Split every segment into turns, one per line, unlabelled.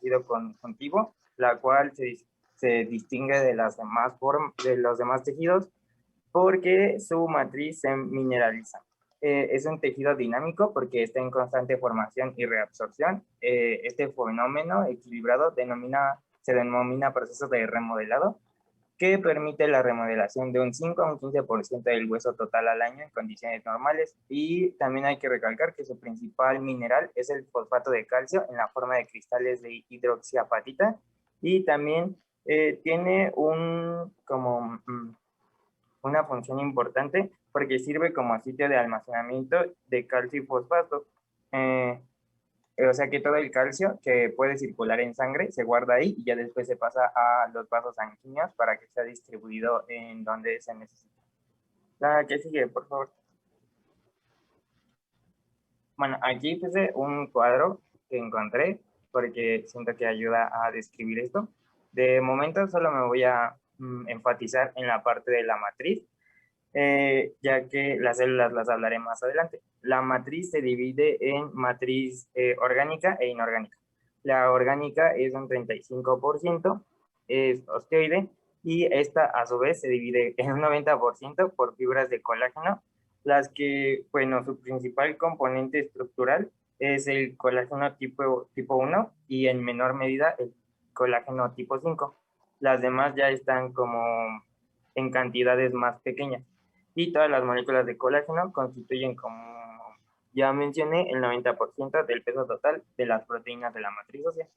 tejido conjuntivo, la cual se distingue de de los demás tejidos porque su matriz se mineraliza. Es un tejido dinámico porque está en constante formación y reabsorción. Este fenómeno equilibrado se denomina proceso de remodelado, que permite la remodelación de un 5 a un 15% del hueso total al año en condiciones normales. Y también hay que recalcar que su principal mineral es el fosfato de calcio en la forma de cristales de hidroxiapatita, y también tiene una función importante porque sirve como sitio de almacenamiento de calcio y fosfato. O sea que todo el calcio que puede circular en sangre se guarda ahí y ya después se pasa a los vasos sanguíneos para que sea distribuido en donde se necesita. La que sigue, por favor. Bueno, aquí puse un cuadro que encontré porque siento que ayuda a describir esto. De momento solo me voy a enfatizar en la parte de la matriz, ya que las células las hablaré más adelante. La matriz se divide en matriz orgánica e inorgánica. La orgánica es un 35%, es osteoide, y esta a su vez se divide en un 90% por fibras de colágeno, las que, bueno, su principal componente estructural es el colágeno tipo 1 y en menor medida el colágeno tipo 5. Las demás ya están como en cantidades más pequeñas. Y todas las moléculas de colágeno constituyen, como ya mencioné, el 90% del peso total de las proteínas de la matriz ósea.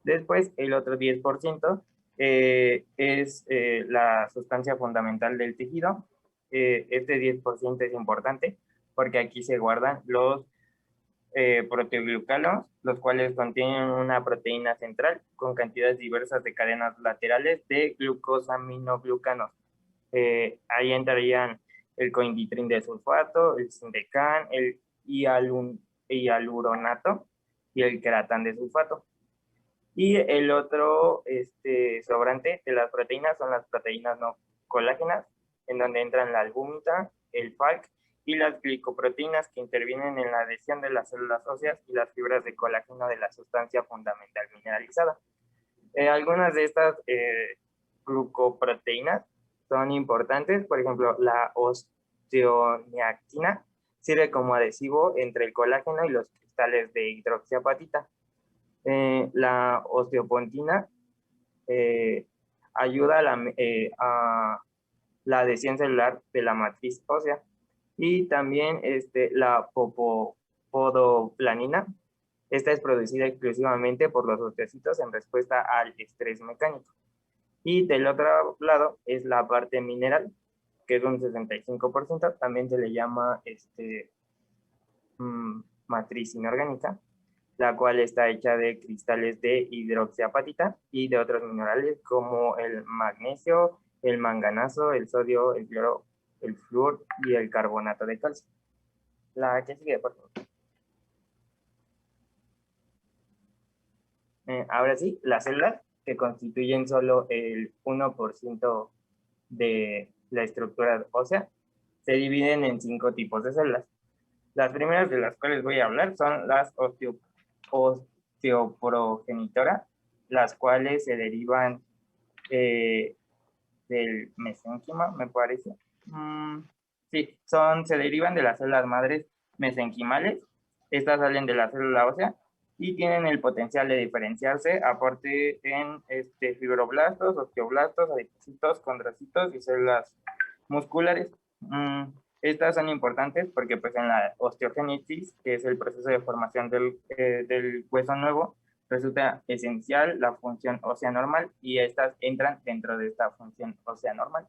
Después, el otro 10% es la sustancia fundamental del tejido. Este 10% es importante porque aquí se guardan los proteoglucanos, los cuales contienen una proteína central con cantidades diversas de cadenas laterales de glucosaminoglucanos. Ahí entrarían el coinditrin de sulfato, el sindecan, el hialuronato y el queratán de sulfato. Y el otro sobrante de las proteínas son las proteínas no colágenas, en donde entran la albúmina, el FALC y las glicoproteínas, que intervienen en la adhesión de las células óseas y las fibras de colágeno de la sustancia fundamental mineralizada. Algunas de estas glucoproteínas son importantes. Por ejemplo, la osteomiactina sirve como adhesivo entre el colágeno y los cristales de hidroxiapatita. La osteopontina ayuda a la adhesión celular de la matriz ósea. Y también la podoplanina. Esta es producida exclusivamente por los osteocitos en respuesta al estrés mecánico. Y del otro lado es la parte mineral, que es un 65%, también se le llama matriz inorgánica, la cual está hecha de cristales de hidroxiapatita y de otros minerales como el magnesio, el manganazo, el sodio, el cloro, el flúor y el carbonato de calcio. La que sigue, por favor. Ahora sí, las células, que constituyen solo el 1% de la estructura ósea, se dividen en 5 tipos de células. Las primeras de las cuales voy a hablar son las osteoprogenitoras, las cuales se derivan del mesénquima, me parece. Sí, se derivan de las células madres mesenquimales. Estas salen de la célula ósea y tienen el potencial de diferenciarse aparte en fibroblastos, osteoblastos, adipocitos, condrocitos y células musculares. Estas son importantes porque pues en la osteogénesis, que es el proceso de formación del hueso nuevo, resulta esencial la función ósea normal y estas entran dentro de esta función ósea normal.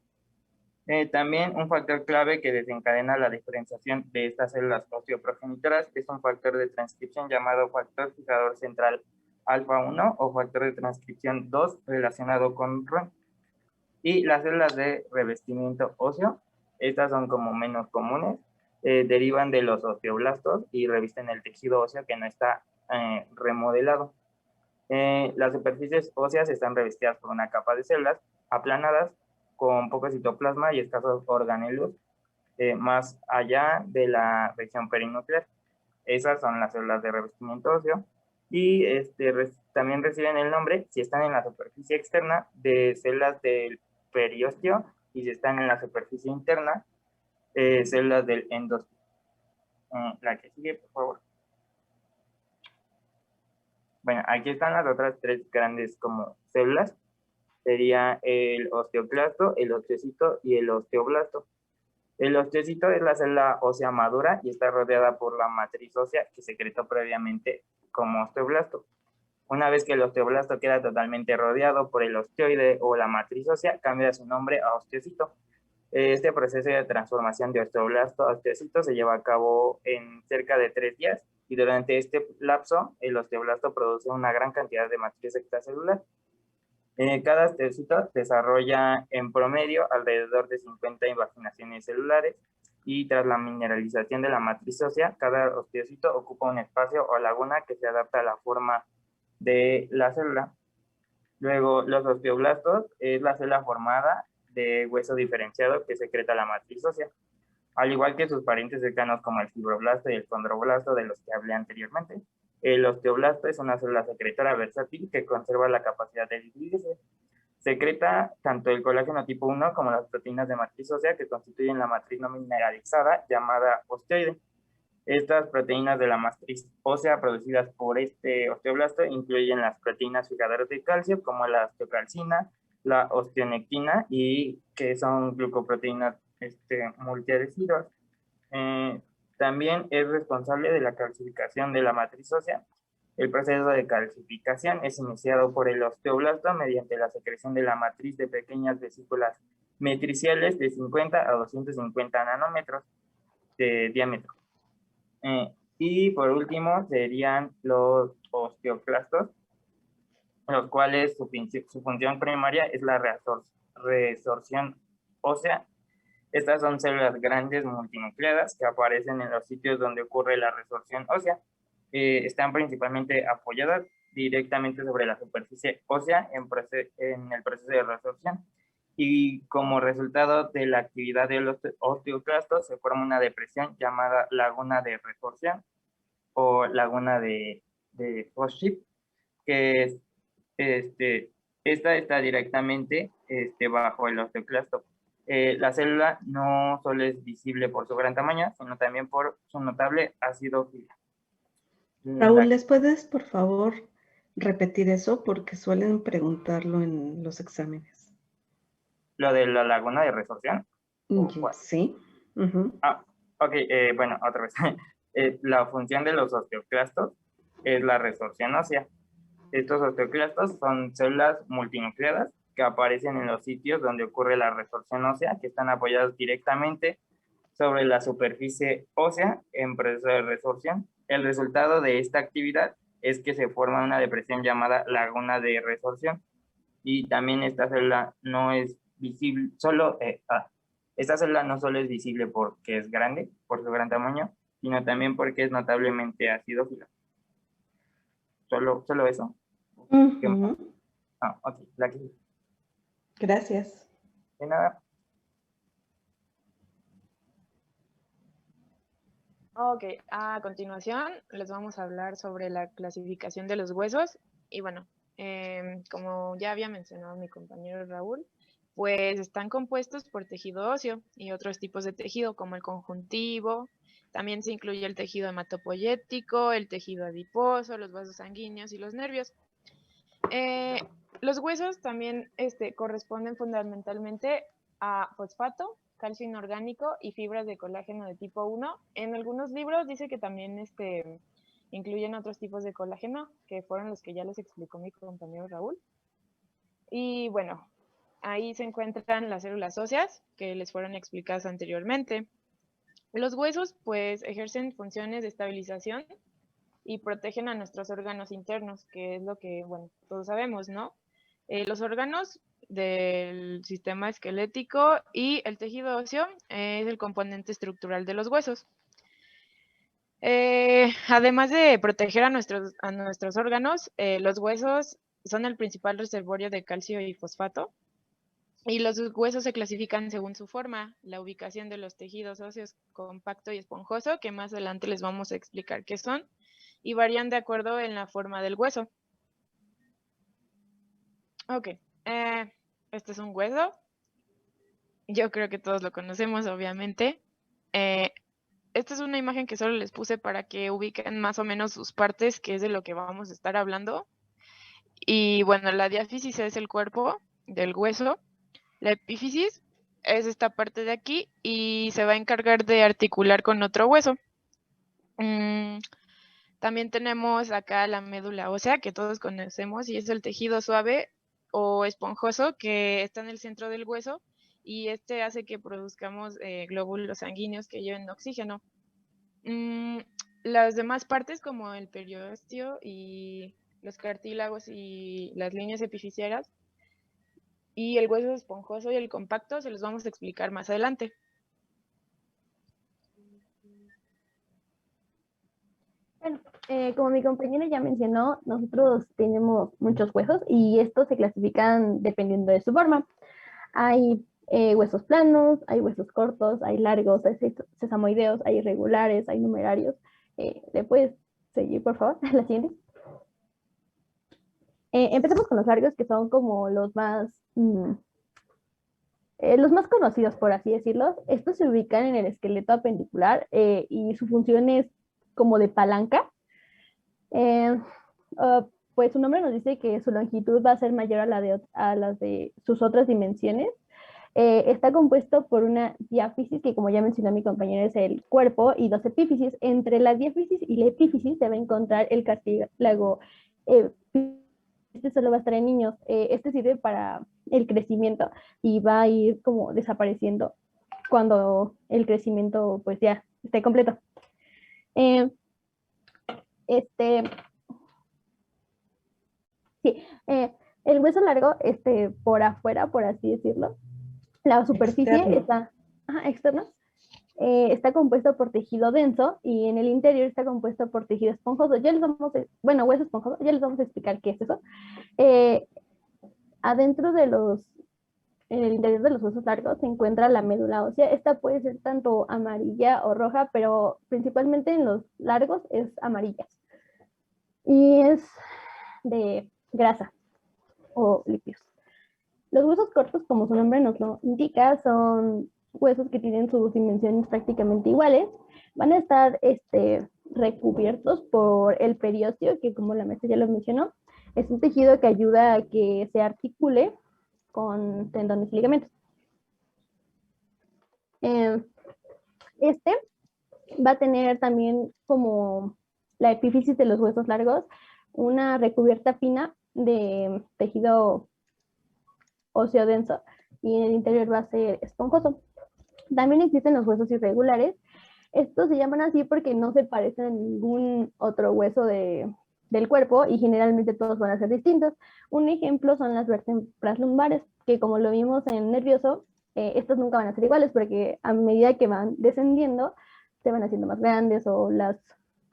También un factor clave que desencadena la diferenciación de estas células osteoprogenitoras es un factor de transcripción llamado factor fijador central alfa 1 o factor de transcripción 2 relacionado con RON. Y las células de revestimiento óseo, estas son como menos comunes, derivan de los osteoblastos y revisten el tejido óseo que no está remodelado. Las superficies óseas están revestidas por una capa de células aplanadas con poco citoplasma y escasos organelos más allá de la región perinuclear. Esas son las células de revestimiento óseo. Y también reciben el nombre si están en la superficie externa de células del periósteo y si están en la superficie interna, células del endósteo. La que sigue, por favor. Bueno, aquí están las otras tres grandes como células. Sería el osteoclasto, el osteocito y el osteoblasto. El osteocito es la célula ósea madura y está rodeada por la matriz ósea que secretó previamente como osteoblasto. Una vez que el osteoblasto queda totalmente rodeado por el osteoide o la matriz ósea, cambia su nombre a osteocito. Este proceso de transformación de osteoblasto a osteocito se lleva a cabo en cerca de 3 días y durante este lapso el osteoblasto produce una gran cantidad de matriz extracelular. Cada osteocito desarrolla en promedio alrededor de 50 invaginaciones celulares y tras la mineralización de la matriz ósea, cada osteocito ocupa un espacio o laguna que se adapta a la forma de la célula. Luego, los osteoblastos es la célula formada de hueso diferenciado que secreta la matriz ósea, al igual que sus parientes cercanos como el fibroblasto y el condroblasto de los que hablé anteriormente. El osteoblasto es una célula secretora versátil que conserva la capacidad de dividirse. Secreta tanto el colágeno tipo 1 como las proteínas de matriz ósea que constituyen la matriz no mineralizada llamada osteoide. Estas proteínas de la matriz ósea producidas por este osteoblasto incluyen las proteínas fijadoras de calcio como la osteocalcina, la osteonectina y que son glucoproteínas multiadhesivas. También es responsable de la calcificación de la matriz ósea. El proceso de calcificación es iniciado por el osteoblasto mediante la secreción de la matriz de pequeñas vesículas matriciales de 50 a 250 nanómetros de diámetro. Y por último serían los osteoclastos, los cuales su función primaria es la resorción ósea. Estas son células grandes multinucleadas que aparecen en los sitios donde ocurre la resorción ósea. Están principalmente apoyadas directamente sobre la superficie ósea en el proceso de resorción. Y como resultado de la actividad de los osteoclastos se forma una depresión llamada laguna de resorción o laguna de Hochschild, que es, esta está directamente bajo el osteoclasto. La célula no solo es visible por su gran tamaño, sino también por su notable acidofila.
Raúl, ¿les puedes, por favor, repetir eso? Porque suelen preguntarlo en los exámenes.
¿Lo de la laguna de resorción?
Sí.
Ok, bueno, otra vez. La función de los osteoclastos es la resorción ósea. Estos osteoclastos son células multinucleadas que aparecen en los sitios donde ocurre la resorción ósea, que están apoyados directamente sobre la superficie ósea en proceso de resorción. El resultado de esta actividad es que se forma una depresión llamada laguna de resorción. Y también esta célula no es visible, esta célula no solo es visible porque es grande, por su gran tamaño, sino también porque es notablemente acidófila. Solo eso. Ok, la que...
Gracias.
De nada.
Ok, a continuación les vamos a hablar sobre la clasificación de los huesos. Y bueno, como ya había mencionado mi compañero Raúl, pues están compuestos por tejido óseo y otros tipos de tejido como el conjuntivo. También se incluye el tejido hematopoyético, el tejido adiposo, los vasos sanguíneos y los nervios. Los huesos también corresponden fundamentalmente a fosfato, calcio inorgánico y fibras de colágeno de tipo 1. En algunos libros dice que también incluyen otros tipos de colágeno, que fueron los que ya les explicó mi compañero Raúl. Y bueno, ahí se encuentran las células óseas, que les fueron explicadas anteriormente. Los huesos, pues, ejercen funciones de estabilización y protegen a nuestros órganos internos, que es lo que, bueno, todos sabemos, ¿no? Los órganos del sistema esquelético y el tejido óseo es el componente estructural de los huesos. Además de proteger a nuestros órganos, los huesos son el principal reservorio de calcio y fosfato. Y los huesos se clasifican según su forma, la ubicación de los tejidos óseos compacto y esponjoso, que más adelante les vamos a explicar qué son, y varían de acuerdo en la forma del hueso. Ok, este es un hueso. Yo creo que todos lo conocemos, obviamente. Esta es una imagen que solo les puse para que ubiquen más o menos sus partes, que es de lo que vamos a estar hablando. Y bueno, la diáfisis es el cuerpo del hueso. La epífisis es esta parte de aquí y se va a encargar de articular con otro hueso. También tenemos acá la médula ósea, que todos conocemos, y es el tejido suave o esponjoso que está en el centro del hueso, y este hace que produzcamos glóbulos sanguíneos que lleven oxígeno. Las demás partes, como el periósteo y los cartílagos y las líneas epifisiares, y el hueso esponjoso y el compacto, se los vamos a explicar más adelante.
Bueno, como mi compañera ya mencionó, nosotros tenemos muchos huesos y estos se clasifican dependiendo de su forma. Hay huesos planos, hay huesos cortos, hay largos, hay sesamoideos, hay irregulares, hay numerarios. ¿Le puedes seguir, por favor? La siguiente. Empecemos con los largos, que son como los más conocidos, por así decirlo. Estos se ubican en el esqueleto apendicular y su función es como de palanca. Pues su nombre nos dice que su longitud va a ser mayor a las de sus otras dimensiones. Está compuesto por una diáfisis, que como ya mencionó mi compañera es el cuerpo, y dos epífisis. Entre la diáfisis y la epífisis se va a encontrar el cartílago. Este solo va a estar en niños. Este sirve para el crecimiento y va a ir como desapareciendo cuando el crecimiento pues ya esté completo. Sí, el hueso largo, por afuera, por así decirlo, la superficie
Externo.
externa, está compuesto por tejido denso y en el interior está compuesto por tejido esponjoso. Hueso esponjoso, ya les vamos a explicar qué es eso. Adentro en el interior de los huesos largos se encuentra la médula ósea. Esta puede ser tanto amarilla o roja, pero principalmente en los largos es amarilla. Y es de grasa o lípidos. Los huesos cortos, como su nombre nos lo indica, son huesos que tienen sus dimensiones prácticamente iguales. Van a estar recubiertos por el periósteo, que como la maestra ya lo mencionó, es un tejido que ayuda a que se articule con tendones y ligamentos. Este va a tener también, como la epífisis de los huesos largos, una recubierta fina de tejido óseo denso y en el interior va a ser esponjoso. También existen los huesos irregulares. Estos se llaman así porque no se parecen a ningún otro hueso del cuerpo y generalmente todos van a ser distintos. Un ejemplo son las vértebras lumbares, que como lo vimos en nervioso, estos nunca van a ser iguales porque a medida que van descendiendo se van haciendo más grandes o las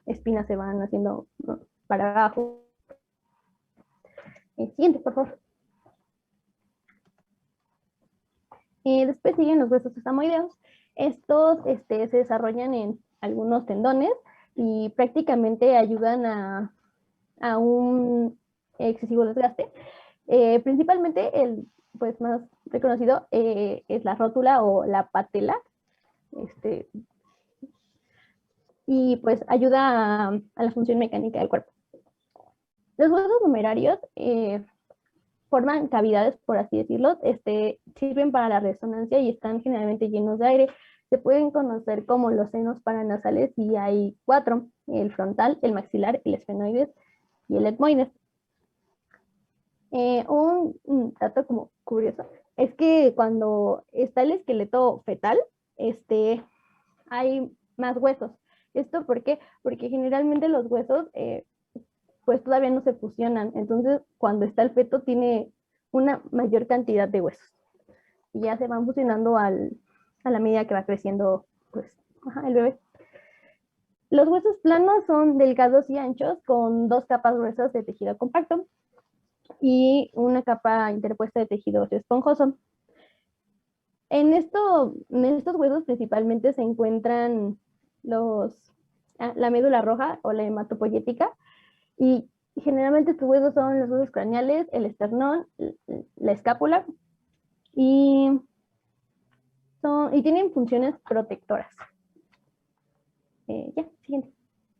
espinas se van haciendo para abajo. Siguiente, por favor. Después siguen los huesos sesamoideos. Estos se desarrollan en algunos tendones y prácticamente ayudan a un excesivo desgaste. Principalmente el pues, más reconocido es la rótula o la patela. Y pues ayuda a la función mecánica del cuerpo. Los huesos numerarios forman cavidades, por así decirlo, sirven para la resonancia y están generalmente llenos de aire. Se pueden conocer como los senos paranasales y hay 4, el frontal, el maxilar, el esfenoides y el etmoides. Un dato como curioso es que cuando está el esqueleto fetal, hay más huesos. ¿Esto por qué? Porque generalmente los huesos pues todavía no se fusionan. Entonces, cuando está el feto, tiene una mayor cantidad de huesos. Y ya se van fusionando a la medida que va creciendo pues, el bebé. Los huesos planos son delgados y anchos, con 2 capas gruesas de tejido compacto y una capa interpuesta de tejido esponjoso. En estos huesos principalmente se encuentran la médula roja o la hematopoyética, y Generalmente estos huesos son los huesos craneales, el esternón, la escápula y tienen funciones protectoras. Ya, siguiente.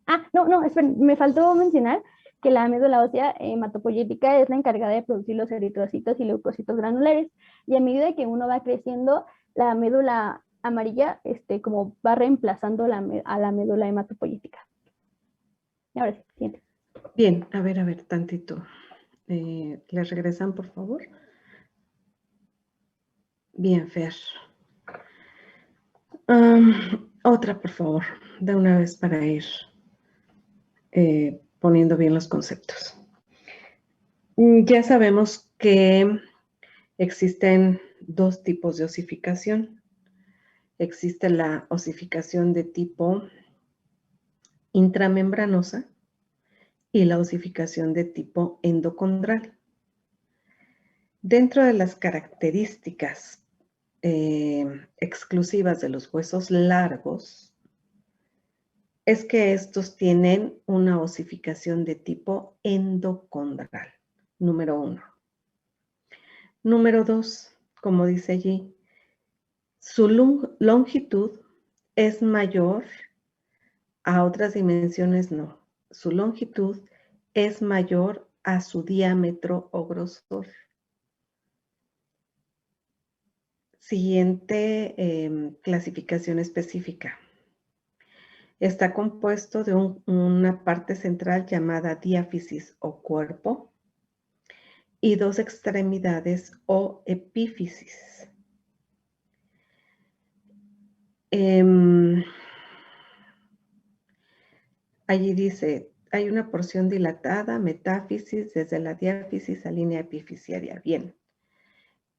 Ah, no, esperen, me faltó mencionar que la médula ósea hematopoyética es la encargada de producir los eritrocitos y leucocitos granulares, y a medida que uno va creciendo, la médula amarilla como va reemplazando a la médula hematopoyética. Y ahora sí, siguiente.
Bien, a ver, tantito. ¿Le regresan, por favor? Bien, Fer. Otra, por favor, de una vez para ir poniendo bien los conceptos. Ya sabemos que existen dos tipos de osificación. Existe la osificación de tipo intramembranosa y la osificación de tipo endocondral. Dentro de las características exclusivas de los huesos largos, es que estos tienen una osificación de tipo endocondral, número 1. Número 2, como dice allí, su longitud es mayor a otras dimensiones, no. Su longitud es mayor a su diámetro o grosor. Siguiente clasificación específica. Está compuesto de una parte central llamada diáfisis o cuerpo y dos extremidades o epífisis. Allí dice, hay una porción dilatada, metáfisis, desde la diáfisis a línea epifisiaria. Bien.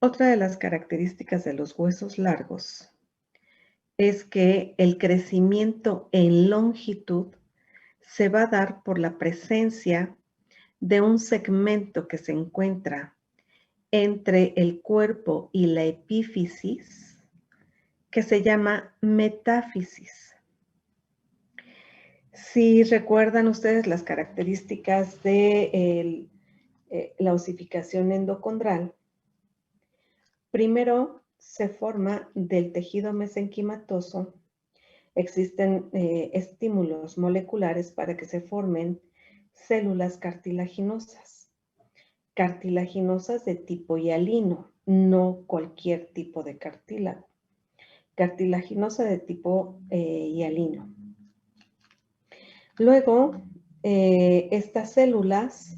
Otra de las características de los huesos largos es que el crecimiento en longitud se va a dar por la presencia de un segmento que se encuentra entre el cuerpo y la epífisis, que se llama metáfisis. Si recuerdan ustedes las características de la osificación endocondral, primero se forma del tejido mesenquimatoso. Existen estímulos moleculares para que se formen células cartilaginosas. Cartilaginosas de tipo hialino, no cualquier tipo de cartílago. Cartilaginosa de tipo hialino. Luego, estas células,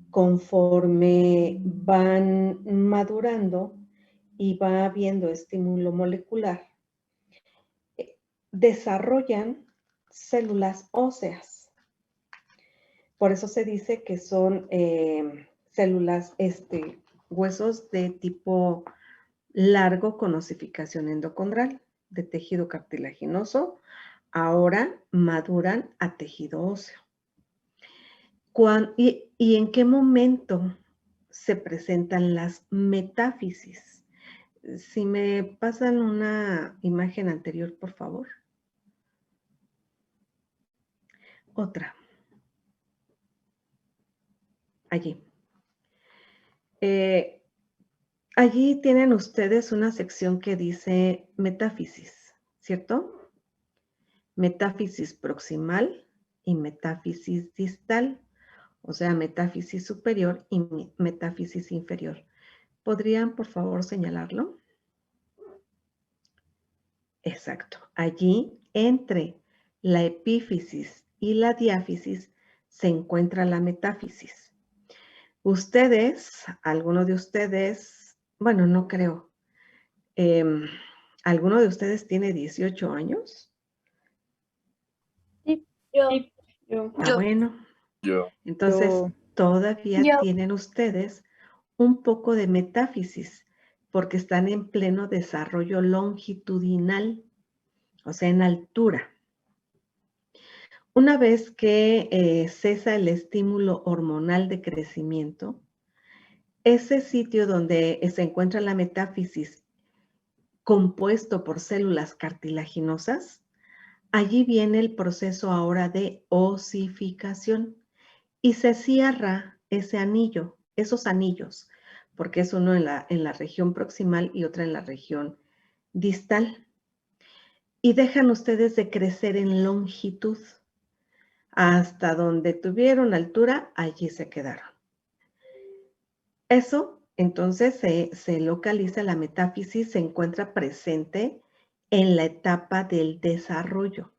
conforme van madurando y va habiendo estímulo molecular, desarrollan células óseas. Por eso se dice que son células, huesos de tipo largo con osificación endocondral, de tejido cartilaginoso, ahora maduran a tejido óseo. ¿Y en qué momento se presentan las metáfisis? Si me pasan una imagen anterior, por favor. Otra. Allí. Allí tienen ustedes una sección que dice metáfisis, ¿cierto? Metáfisis proximal y metáfisis distal, o sea, metáfisis superior y metáfisis inferior. ¿Podrían, por favor, señalarlo? Exacto. Allí, entre la epífisis y la diáfisis, se encuentra la metáfisis. Ustedes, alguno de ustedes, bueno, no creo, ¿alguno de ustedes tiene 18 años?
Sí,
Yo.
Bueno. Entonces, todavía tienen ustedes un poco de metáfisis, porque están en pleno desarrollo longitudinal, o sea, en altura. Una vez que cesa el estímulo hormonal de crecimiento, ese sitio donde se encuentra la metáfisis compuesto por células cartilaginosas, allí viene el proceso ahora de osificación. y se cierra ese anillo, esos anillos, porque es uno en la región proximal y otra en la región distal. Y dejan ustedes de crecer en longitud. Hasta donde tuvieron altura, allí se quedaron. Eso, entonces, se localiza, la metáfisis se encuentra presente en la etapa del desarrollo.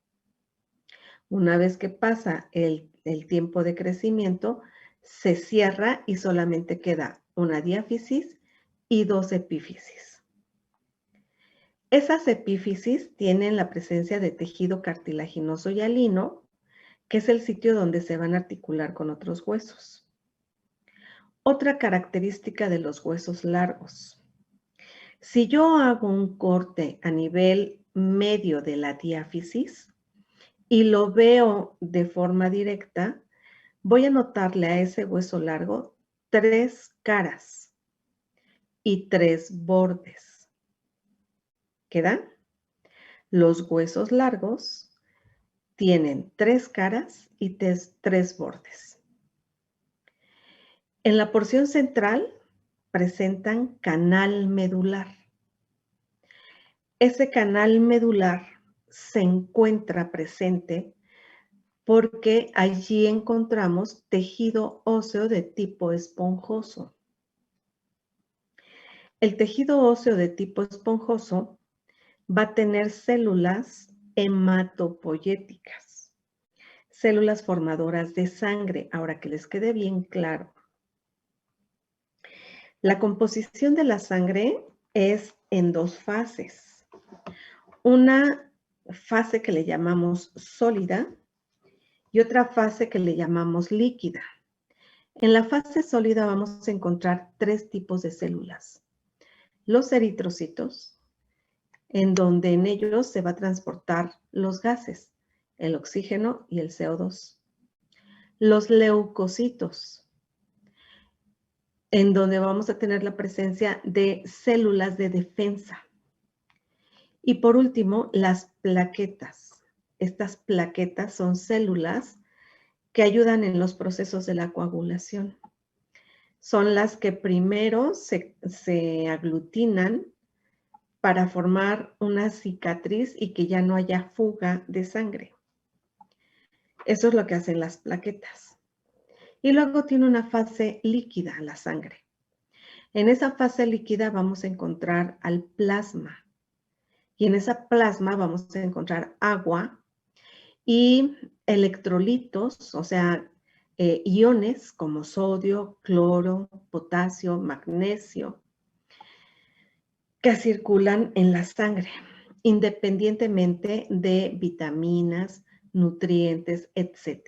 Una vez que pasa el tiempo de crecimiento, se cierra y solamente queda una diáfisis y 2 epífisis. Esas epífisis tienen la presencia de tejido cartilaginoso y hialino, que es el sitio donde se van a articular con otros huesos. Otra característica de los huesos largos. Si yo hago un corte a nivel medio de la diáfisis y lo veo de forma directa, voy a notarle a ese hueso largo 3 caras y 3 bordes. ¿Quedan? Los huesos largos tienen 3 caras y 3 bordes. En la porción central presentan canal medular. Ese canal medular se encuentra presente porque allí encontramos tejido óseo de tipo esponjoso. El tejido óseo de tipo esponjoso va a tener células hematopoyéticas, células formadoras de sangre. Ahora que les quede bien claro, la composición de la sangre es en 2 fases. Una fase que le llamamos sólida y otra fase que le llamamos líquida. En la fase sólida vamos a encontrar 3 tipos de células. Los eritrocitos, en donde en ellos se va a transportar los gases, el oxígeno y el CO2. Los leucocitos, en donde vamos a tener la presencia de células de defensa. Y por último, las plaquetas. Estas plaquetas son células que ayudan en los procesos de la coagulación. Son las que primero se aglutinan para formar una cicatriz y que ya no haya fuga de sangre. Eso es lo que hacen las plaquetas. Y luego tiene una fase líquida, la sangre. En esa fase líquida vamos a encontrar al plasma. Y en esa plasma vamos a encontrar agua y electrolitos, o sea, iones como sodio, cloro, potasio, magnesio, que circulan en la sangre, independientemente de vitaminas, nutrientes, etc.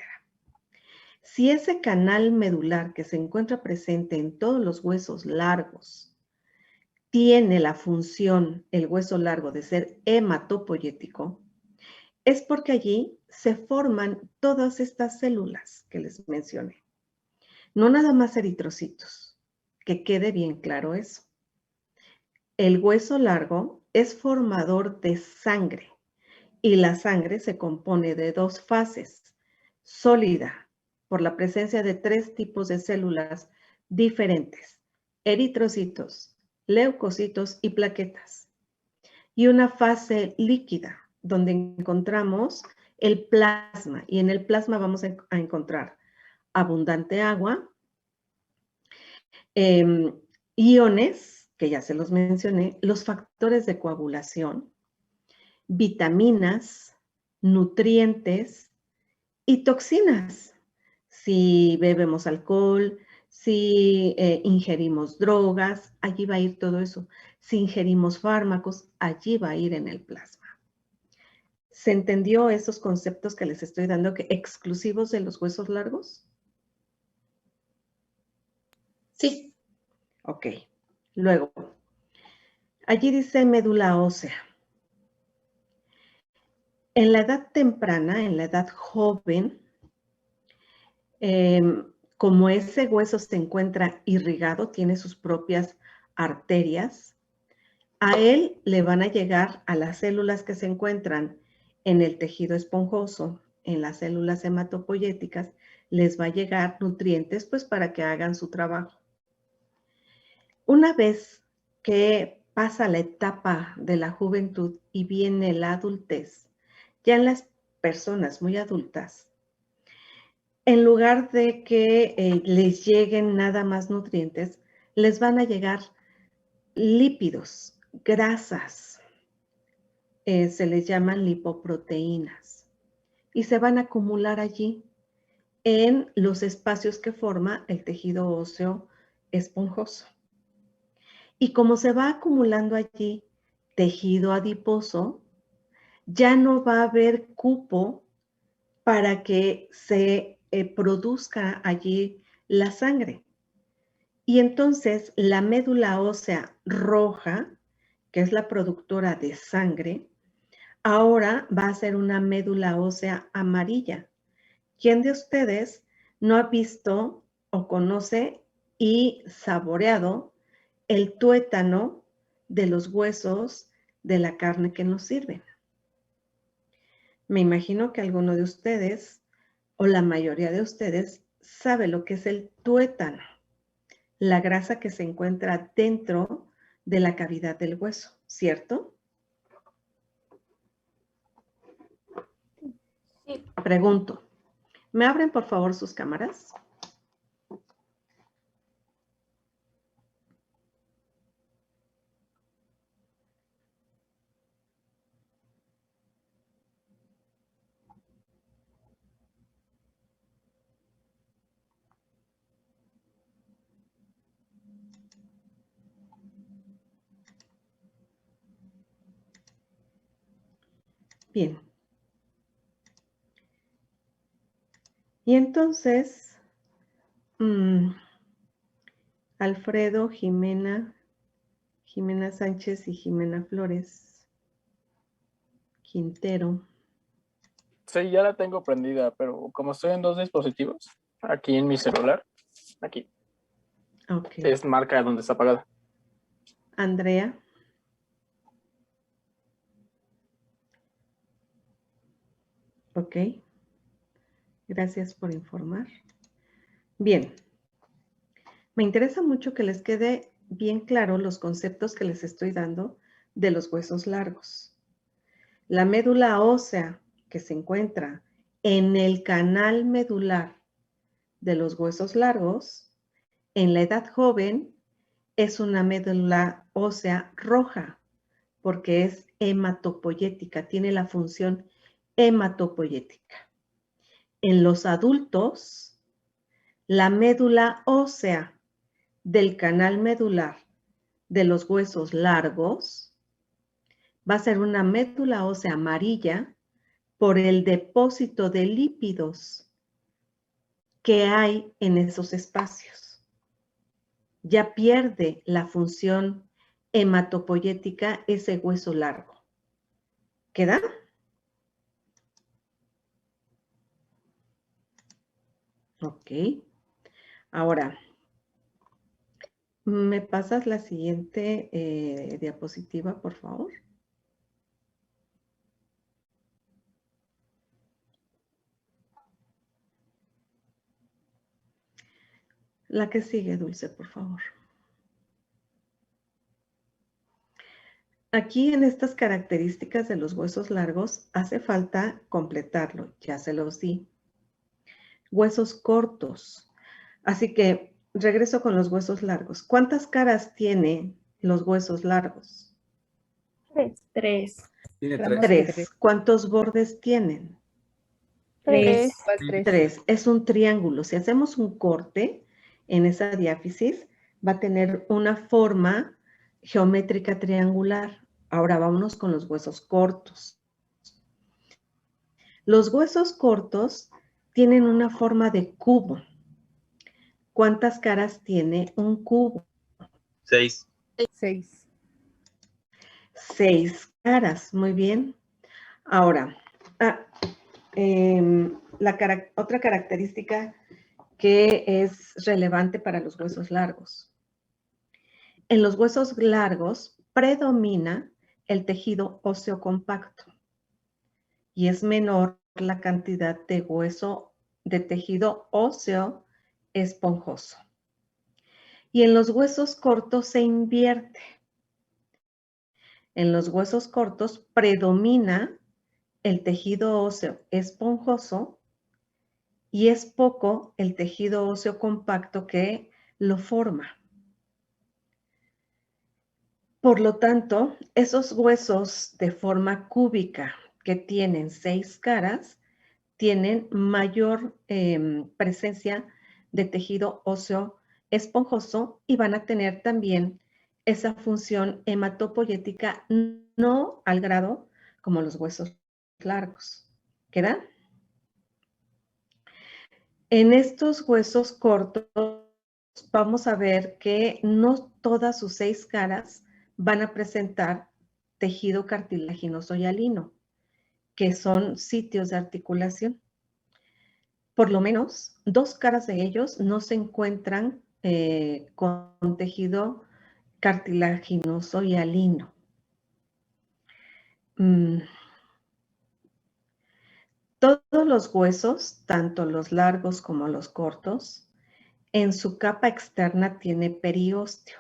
Si ese canal medular que se encuentra presente en todos los huesos largos tiene la función, el hueso largo, de ser hematopoyético, es porque allí se forman todas estas células que les mencioné. No nada más eritrocitos, que quede bien claro eso. El hueso largo es formador de sangre y la sangre se compone de 2 fases. Sólida, por la presencia de 3 tipos de células diferentes, eritrocitos, leucocitos y plaquetas. Y una fase líquida, donde encontramos el plasma, y en el plasma vamos a encontrar abundante agua, iones, que ya se los mencioné, los factores de coagulación, vitaminas, nutrientes y toxinas. Si bebemos alcohol, si ingerimos drogas, allí va a ir todo eso. Si ingerimos fármacos, allí va a ir en el plasma. ¿Se entendió esos conceptos que les estoy dando, que exclusivos de los huesos largos?
Sí.
Ok. Luego, allí dice médula ósea. En la edad temprana, en la edad joven, como ese hueso se encuentra irrigado, tiene sus propias arterias, a él le van a llegar a las células que se encuentran en el tejido esponjoso, en las células hematopoyéticas, les va a llegar nutrientes pues para que hagan su trabajo. Una vez que pasa la etapa de la juventud y viene la adultez, ya en las personas muy adultas, en lugar de que les lleguen nada más nutrientes, les van a llegar lípidos, grasas, se les llaman lipoproteínas, y se van a acumular allí en los espacios que forma el tejido óseo esponjoso. Y como se va acumulando allí tejido adiposo, ya no va a haber cupo para que se produzca allí la sangre. Y entonces la médula ósea roja, que es la productora de sangre, ahora va a ser una médula ósea amarilla. ¿Quién de ustedes no ha visto o conoce y saboreado el tuétano de los huesos de la carne que nos sirven? Me imagino que alguno de ustedes o la mayoría de ustedes sabe lo que es el tuétano, la grasa que se encuentra dentro de la cavidad del hueso, ¿cierto?
Sí.
Pregunto, ¿me abren por favor sus cámaras? Bien. Y entonces, Alfredo, Jimena Sánchez y Jimena Flores Quintero.
Sí, ya la tengo prendida, pero como estoy en 2 dispositivos, aquí en mi celular, aquí,
Ok.
es marca donde está apagada.
Andrea. Ok. Gracias por informar. Bien. Me interesa mucho que les quede bien claro los conceptos que les estoy dando de los huesos largos. La médula ósea que se encuentra en el canal medular de los huesos largos, en la edad joven, es una médula ósea roja, porque es hematopoyética, tiene la función hematopoyética. En los adultos, la médula ósea del canal medular de los huesos largos va a ser una médula ósea amarilla por el depósito de lípidos que hay en esos espacios. Ya pierde la función hematopoyética ese hueso largo. ¿Queda? Ok. Ahora, ¿me pasas la siguiente diapositiva, por favor? La que sigue, Dulce, por favor. Aquí en estas características de los huesos largos hace falta completarlo, ya se los di. Huesos cortos. Así que regreso con los huesos largos. ¿Cuántas caras tienen los huesos largos?
3.
Tiene
Tres. ¿Cuántos bordes tienen?
3.
3. Es un triángulo. Si hacemos un corte en esa diáfisis, va a tener una forma geométrica triangular. Ahora vámonos con los huesos cortos. Los huesos cortos tienen una forma de cubo. ¿Cuántas caras tiene un cubo?
6.
6 caras, muy bien. Ahora, otra característica que es relevante para los huesos largos. En los huesos largos predomina el tejido óseo compacto y es menor la cantidad de hueso de tejido óseo esponjoso. Y en los huesos cortos se invierte. En los huesos cortos predomina el tejido óseo esponjoso y es poco el tejido óseo compacto que lo forma. Por lo tanto, esos huesos de forma cúbica que tienen 6 caras tienen mayor presencia de tejido óseo esponjoso y van a tener también esa función hematopoyética no al grado como los huesos largos. ¿Queda? En estos huesos cortos vamos a ver que no todas sus 6 caras van a presentar tejido cartilaginoso hialino, que son sitios de articulación. Por lo menos 2 caras de ellos no se encuentran con tejido cartilaginoso hialino. Todos los huesos, tanto los largos como los cortos, en su capa externa tiene periósteo.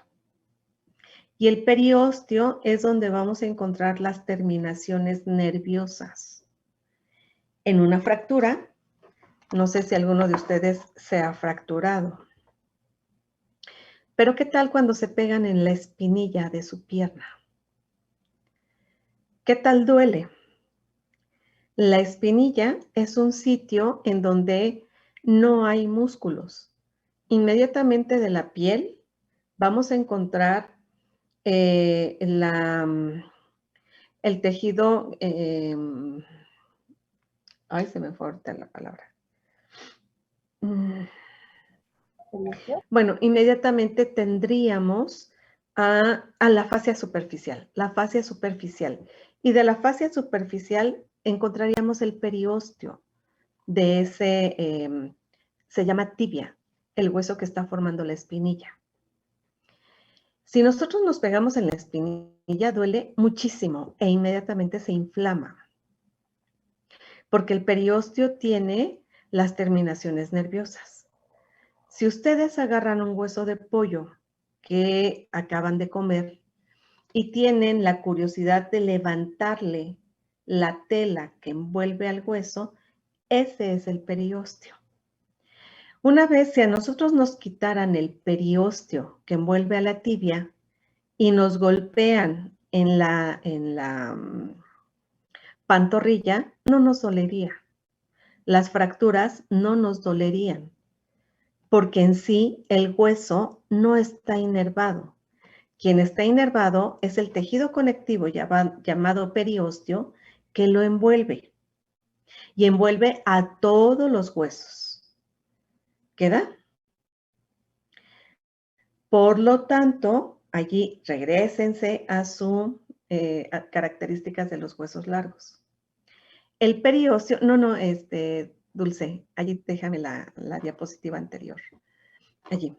Y el periósteo es donde vamos a encontrar las terminaciones nerviosas. En una fractura, no sé si alguno de ustedes se ha fracturado, pero ¿qué tal cuando se pegan en la espinilla de su pierna? ¿Qué tal duele? La espinilla es un sitio en donde no hay músculos. Inmediatamente de la piel vamos a encontrar el tejido, ay, se me fue ahorita la palabra. Bueno, inmediatamente tendríamos a la fascia superficial, Y de la fascia superficial encontraríamos el periósteo de ese, se llama tibia, el hueso que está formando la espinilla. Si nosotros nos pegamos en la espinilla, duele muchísimo e inmediatamente se inflama, porque el periósteo tiene las terminaciones nerviosas. Si ustedes agarran un hueso de pollo que acaban de comer y tienen la curiosidad de levantarle la tela que envuelve al hueso, ese es el periósteo. Una vez si a nosotros nos quitaran el periósteo que envuelve a la tibia y nos golpean en la pantorrilla, no nos dolería. Las fracturas no nos dolerían, porque en sí el hueso no está inervado. Quien está inervado es el tejido conectivo llamado periósteo que lo envuelve y envuelve a todos los huesos. ¿Queda? Por lo tanto, allí regrésense a sus características de los huesos largos. El periósteo, Dulce, allí déjame la diapositiva anterior. Allí.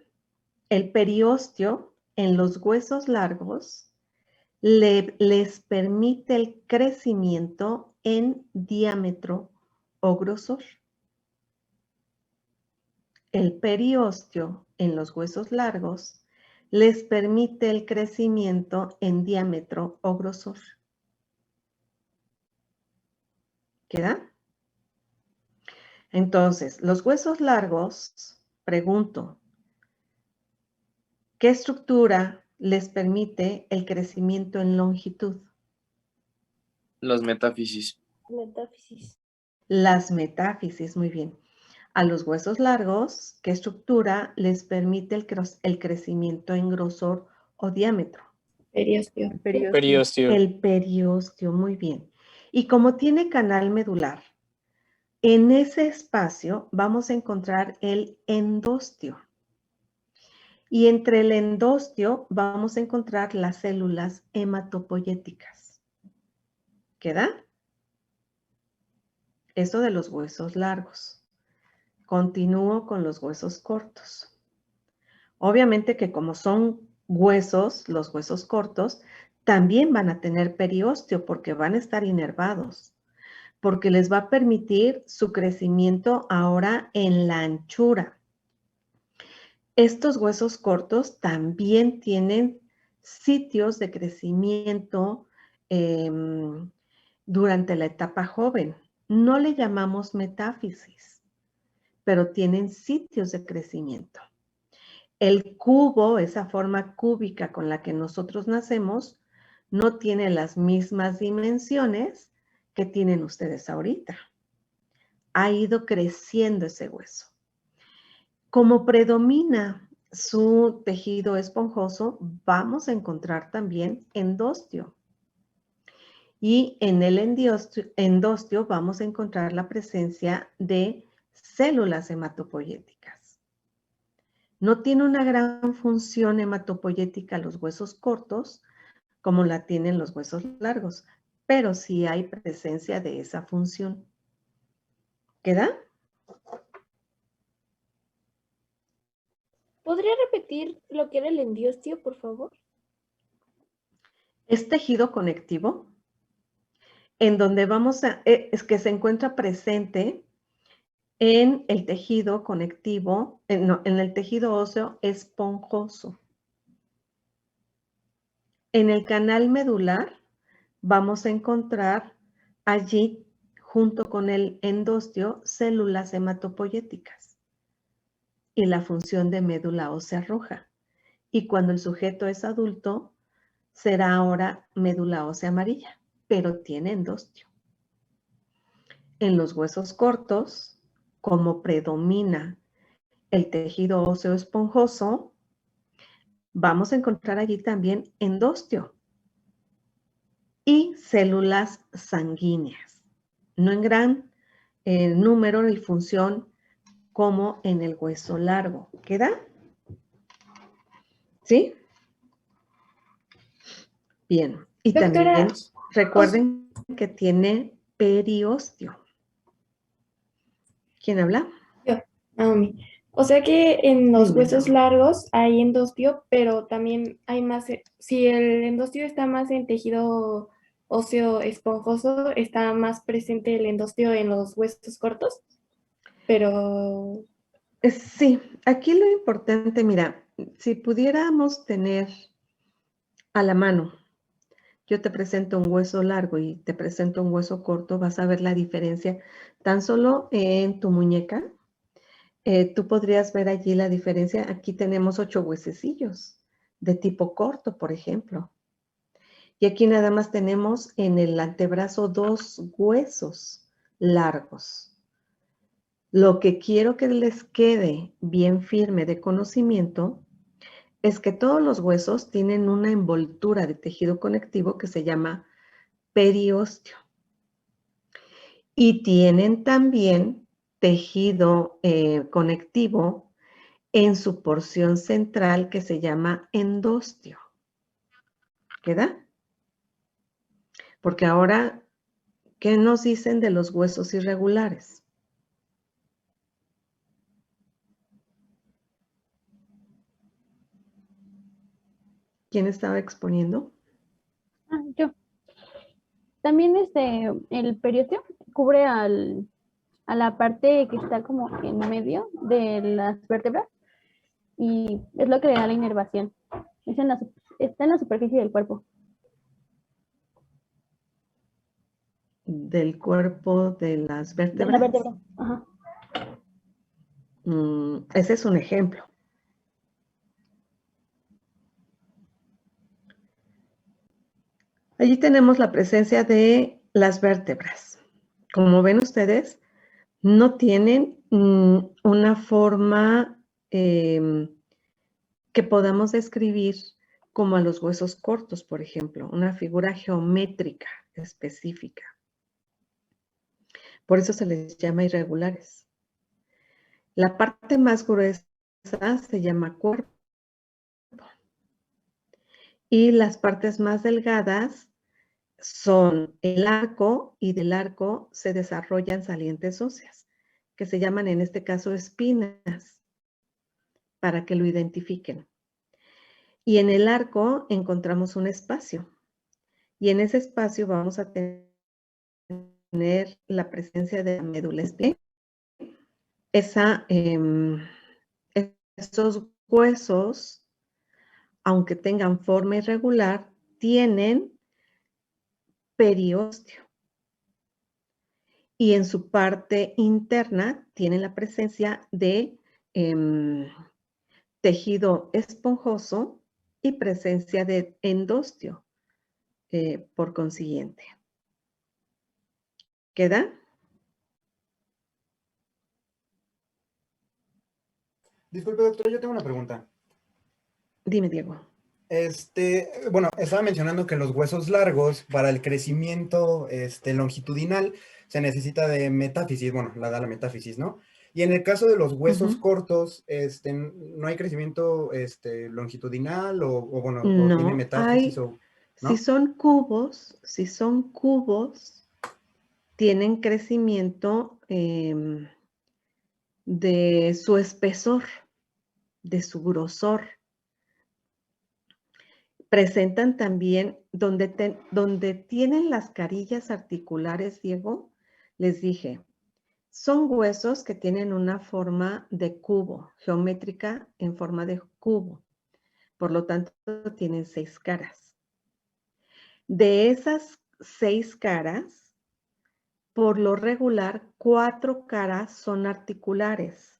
El periósteo en los huesos largos les permite el crecimiento en diámetro o grosor. El periósteo en los huesos largos les permite el crecimiento en diámetro o grosor. ¿Queda? Entonces, los huesos largos, pregunto, ¿qué estructura les permite el crecimiento en longitud?
Los metáfisis.
Las metáfisis, muy bien. A los huesos largos, ¿qué estructura les permite el crecimiento en grosor o diámetro?
Periósteo.
Periósteo.
El periósteo, muy bien. Y como tiene canal medular, en ese espacio vamos a encontrar el endostio. Y entre el endostio vamos a encontrar las células hematopoyéticas. ¿Queda? Eso de los huesos largos. Continúo con los huesos cortos. Obviamente que como son huesos, los huesos cortos, también van a tener periósteo porque van a estar inervados. porque les va a permitir su crecimiento ahora en la anchura. Estos huesos cortos también tienen sitios de crecimiento durante la etapa joven. No le llamamos metáfisis, pero tienen sitios de crecimiento. El cubo, esa forma cúbica con la que nosotros nacemos, no tiene las mismas dimensiones que tienen ustedes ahorita. Ha ido creciendo ese hueso. Como predomina su tejido esponjoso, vamos a encontrar también endostio. Y en el endostio vamos a encontrar la presencia de células hematopoyéticas. No tiene una gran función hematopoyética los huesos cortos como la tienen los huesos largos, pero sí hay presencia de esa función. ¿Queda?
¿Podría repetir lo que era el endiostio, por favor?
Es tejido conectivo en donde es que se encuentra presente en el tejido conectivo, en el tejido óseo esponjoso. En el canal medular vamos a encontrar allí, junto con el endostio, células hematopoyéticas y la función de médula ósea roja. Y cuando el sujeto es adulto, será ahora médula ósea amarilla, pero tiene endostio. En los huesos cortos, como predomina el tejido óseo esponjoso, vamos a encontrar allí también endostio y células sanguíneas, no en gran número y función como en el hueso largo. ¿Queda? ¿Sí? Bien. Y
Doctora,
también recuerden que tiene periostio. ¿Quién habla?
yo, Naomi. O sea que en los
Dime,
huesos
Naomi.
largos hay endostio, pero también hay más, si el endostio está más en tejido óseo esponjoso, está más presente el endostio en los huesos cortos, pero
Sí, aquí lo importante, mira, si pudiéramos tener a la mano, yo te presento un hueso largo y te presento un hueso corto, vas a ver la diferencia tan solo en tu muñeca. Tú podrías ver allí la diferencia. Aquí tenemos 8 huesecillos de tipo corto, por ejemplo. Y aquí nada más tenemos en el antebrazo 2 huesos largos. Lo que quiero que les quede bien firme de conocimiento es que todos los huesos tienen una envoltura de tejido conectivo que se llama periostio. Y tienen también tejido conectivo en su porción central que se llama endostio. ¿Queda? Porque ahora, ¿qué nos dicen de los huesos irregulares? ¿Quién estaba exponiendo?
Yo. También el periostio cubre a la parte que está como en medio de las vértebras y es lo que le da la inervación. Está en la superficie del cuerpo.
Del cuerpo de las
De la
vértebras.
vértebra. Ajá.
Ese es un ejemplo. Allí tenemos la presencia de las vértebras. Como ven ustedes, no tienen una forma que podamos describir como a los huesos cortos, por ejemplo, una figura geométrica específica. Por eso se les llama irregulares. La parte más gruesa se llama cuerpo y las partes más delgadas son el arco, y del arco se desarrollan salientes óseas, que se llaman en este caso espinas, para que lo identifiquen. Y en el arco encontramos un espacio, y en ese espacio vamos a tener tener la presencia de la médula espinal. Estos huesos, aunque tengan forma irregular, tienen periósteo. Y en su parte interna tienen la presencia de tejido esponjoso y presencia de endostio, por consiguiente. ¿Queda?
Disculpe, doctora, yo tengo una pregunta.
Dime, Diego.
Bueno, estaba mencionando que los huesos largos, para el crecimiento longitudinal, se necesita de metáfisis, bueno, la da la metáfisis, ¿no? Y en el caso de los huesos cortos, ¿no hay crecimiento longitudinal o bueno, o tiene
No,
metáfisis
hay,
o no?
si son cubos, tienen crecimiento de su espesor, de su grosor. Presentan también, donde tienen las carillas articulares, Diego, les dije, son huesos que tienen una forma de cubo, geométrica en forma de cubo. Por lo tanto, tienen 6 caras. De esas 6 caras, por lo regular, 4 caras son articulares,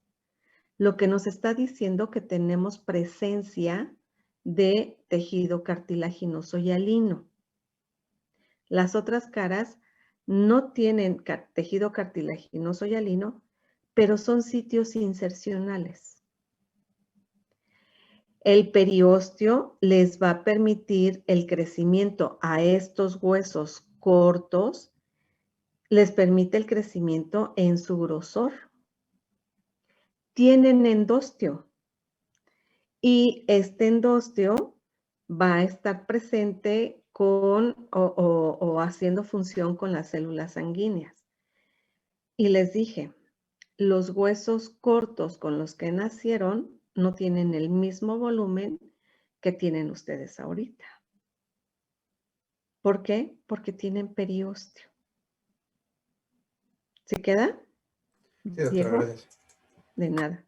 lo que nos está diciendo que tenemos presencia de tejido cartilaginoso hialino. Las otras caras no tienen tejido cartilaginoso hialino, pero son sitios insercionales. El periósteo les va a permitir el crecimiento a estos huesos cortos, les permite el crecimiento en su grosor. Tienen endostio y este endostio va a estar presente con o haciendo función con las células sanguíneas. Y les dije, los huesos cortos con los que nacieron no tienen el mismo volumen que tienen ustedes ahorita. ¿Por qué? Porque tienen periósteo. ¿Se queda?
Sí, doctora,
Diego,
gracias.
de nada.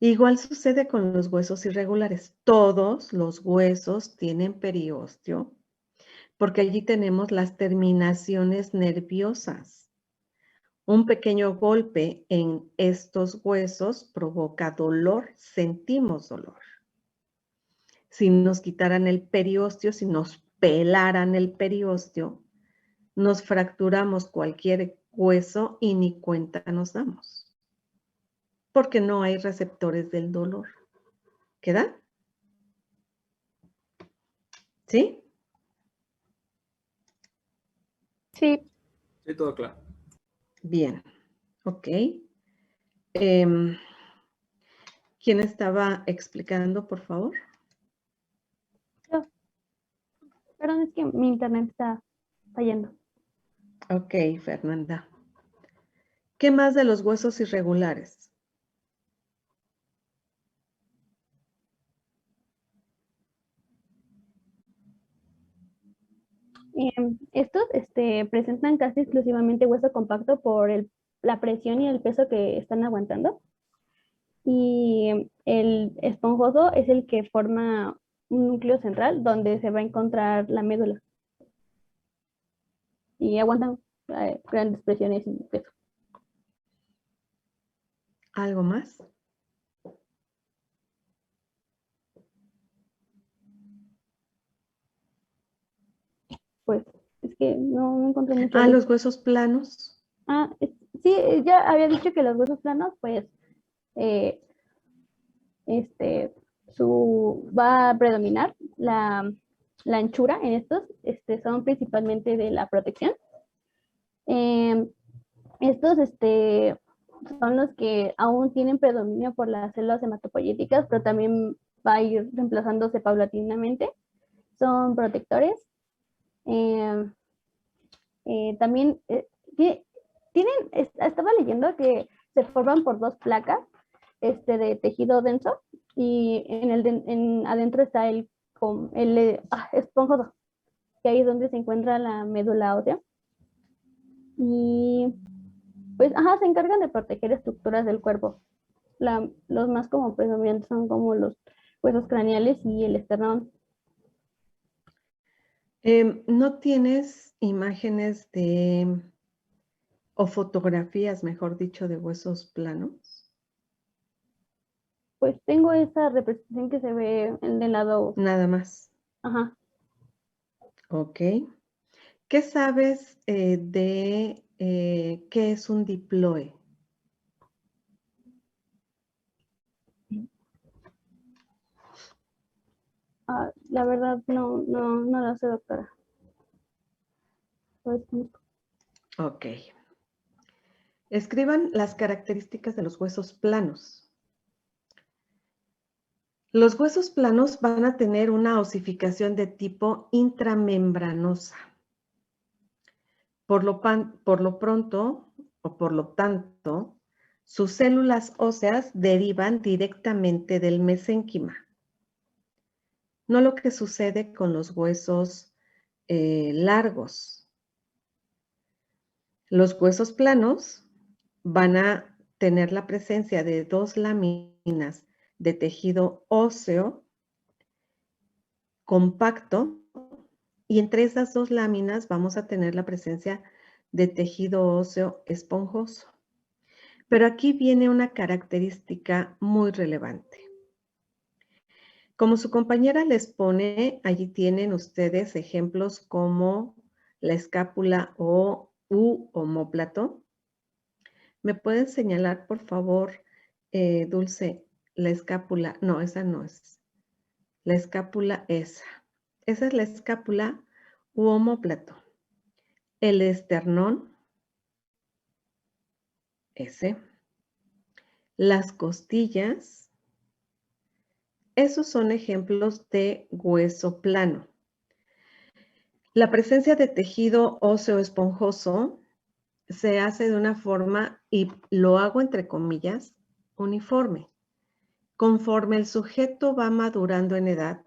Igual sucede con los huesos irregulares. Todos los huesos tienen periósteo porque allí tenemos las terminaciones nerviosas. Un pequeño golpe en estos huesos provoca dolor, sentimos dolor. Si nos quitaran el periósteo, si nos pelaran el periósteo, nos fracturamos cualquier hueso y ni cuenta nos damos. Porque no hay receptores del dolor. ¿Queda? ¿Sí?
Sí.
Sí, todo claro.
Bien. Ok. ¿Quién estaba explicando, por favor?
Perdón, es que mi internet está fallando.
Ok, Fernanda. ¿Qué más de los huesos irregulares?
Estos presentan casi exclusivamente hueso compacto por la presión y el peso que están aguantando. Y el esponjoso es el que forma un núcleo central donde se va a encontrar la médula. Y aguantan grandes presiones y peso.
¿Algo más?
Pues es que no encontré mucho.
Ah, los huesos planos.
Sí, ya había dicho que los huesos planos, pues, va a predominar la anchura en estos, son principalmente de la protección. Estos, son los que aún tienen predominio por las células hematopoyéticas, pero también va a ir reemplazándose paulatinamente. Son protectores. También estaba leyendo que se forman por 2 placas de tejido denso y adentro está el esponjoso, que ahí es donde se encuentra la médula ósea. Y pues, ajá, se encargan de proteger estructuras del cuerpo. Los más como predominantes son como los huesos craneales y el esternón.
¿No tienes imágenes o fotografías, mejor dicho, de huesos planos?
Pues tengo esa representación que se ve del lado,
Nada más.
ajá.
Ok. ¿Qué sabes de qué es un diploe?
La verdad no lo sé, doctora. Pues,
Ok. Escriban las características de los huesos planos. Los huesos planos van a tener una osificación de tipo intramembranosa. Por lo pronto, o por lo tanto, sus células óseas derivan directamente del mesénquima. No lo que sucede con los huesos largos. Los huesos planos van a tener la presencia de 2 láminas de tejido óseo compacto, y entre esas 2 láminas vamos a tener la presencia de tejido óseo esponjoso. Pero aquí viene una característica muy relevante. Como su compañera les pone, allí tienen ustedes ejemplos como la escápula u omóplato. ¿Me pueden señalar, por favor, Dulce, la escápula? No, esa no es. La escápula esa. Esa es la escápula u omóplato. El esternón, ese. Las costillas, esos son ejemplos de hueso plano. La presencia de tejido óseo esponjoso se hace de una forma, y lo hago entre comillas, uniforme. Conforme el sujeto va madurando en edad,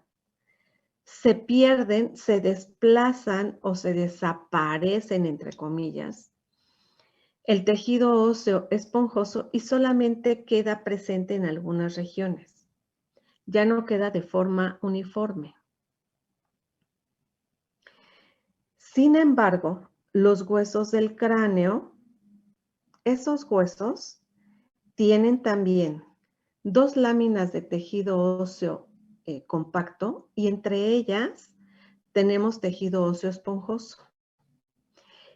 se pierden, se desplazan o se desaparecen, entre comillas, el tejido óseo esponjoso y solamente queda presente en algunas regiones. Ya no queda de forma uniforme. Sin embargo, los huesos del cráneo, esos huesos tienen también 2 láminas de tejido óseo compacto, y entre ellas tenemos tejido óseo esponjoso.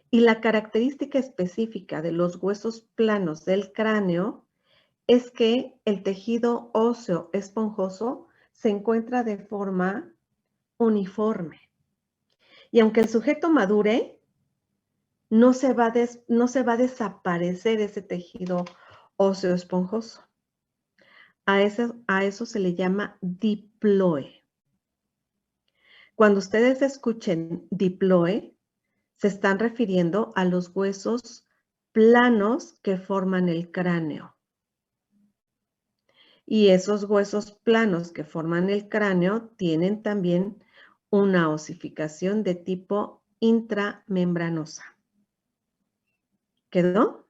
Y la característica específica de los huesos planos del cráneo es que el tejido óseo esponjoso se encuentra de forma uniforme. Y aunque el sujeto madure, no se va a desaparecer ese tejido óseo esponjoso. A eso se le llama diploe. Cuando ustedes escuchen diploe, se están refiriendo a los huesos planos que forman el cráneo. Y esos huesos planos que forman el cráneo tienen también una osificación de tipo intramembranosa. ¿Quedó?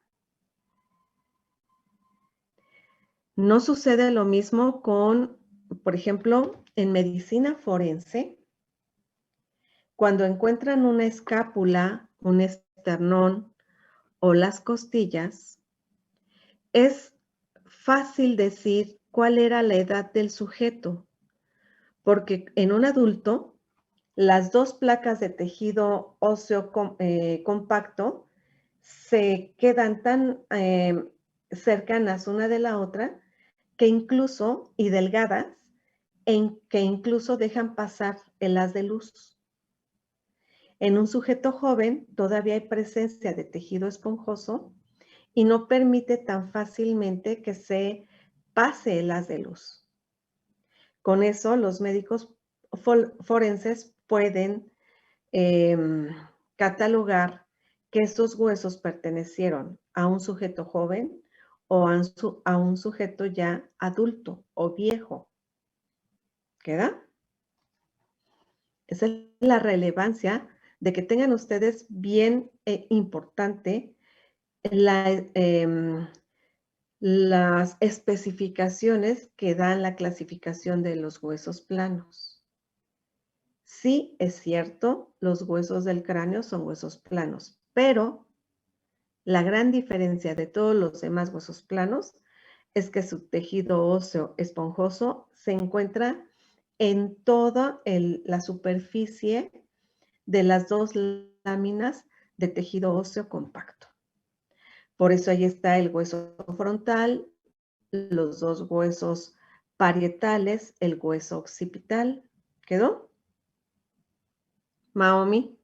No sucede lo mismo con, por ejemplo, en medicina forense, cuando encuentran una escápula, un esternón o las costillas, es fácil decir cuál era la edad del sujeto, porque en un adulto, las 2 placas de tejido óseo compacto se quedan tan cercanas una de la otra que incluso, y delgadas, que incluso dejan pasar el haz de luz. En un sujeto joven todavía hay presencia de tejido esponjoso y no permite tan fácilmente que se pase el haz de luz. Con eso, los médicos forenses pueden catalogar que estos huesos pertenecieron a un sujeto joven o a un sujeto ya adulto o viejo. ¿Queda? Esa es la relevancia de que tengan ustedes bien importante las especificaciones que dan la clasificación de los huesos planos. Sí, es cierto, los huesos del cráneo son huesos planos, pero la gran diferencia de todos los demás huesos planos es que su tejido óseo esponjoso se encuentra en toda la superficie de las dos láminas de tejido óseo compacto. Por eso ahí está el hueso frontal, los dos huesos parietales, el hueso occipital. ¿Quedó? Maomi.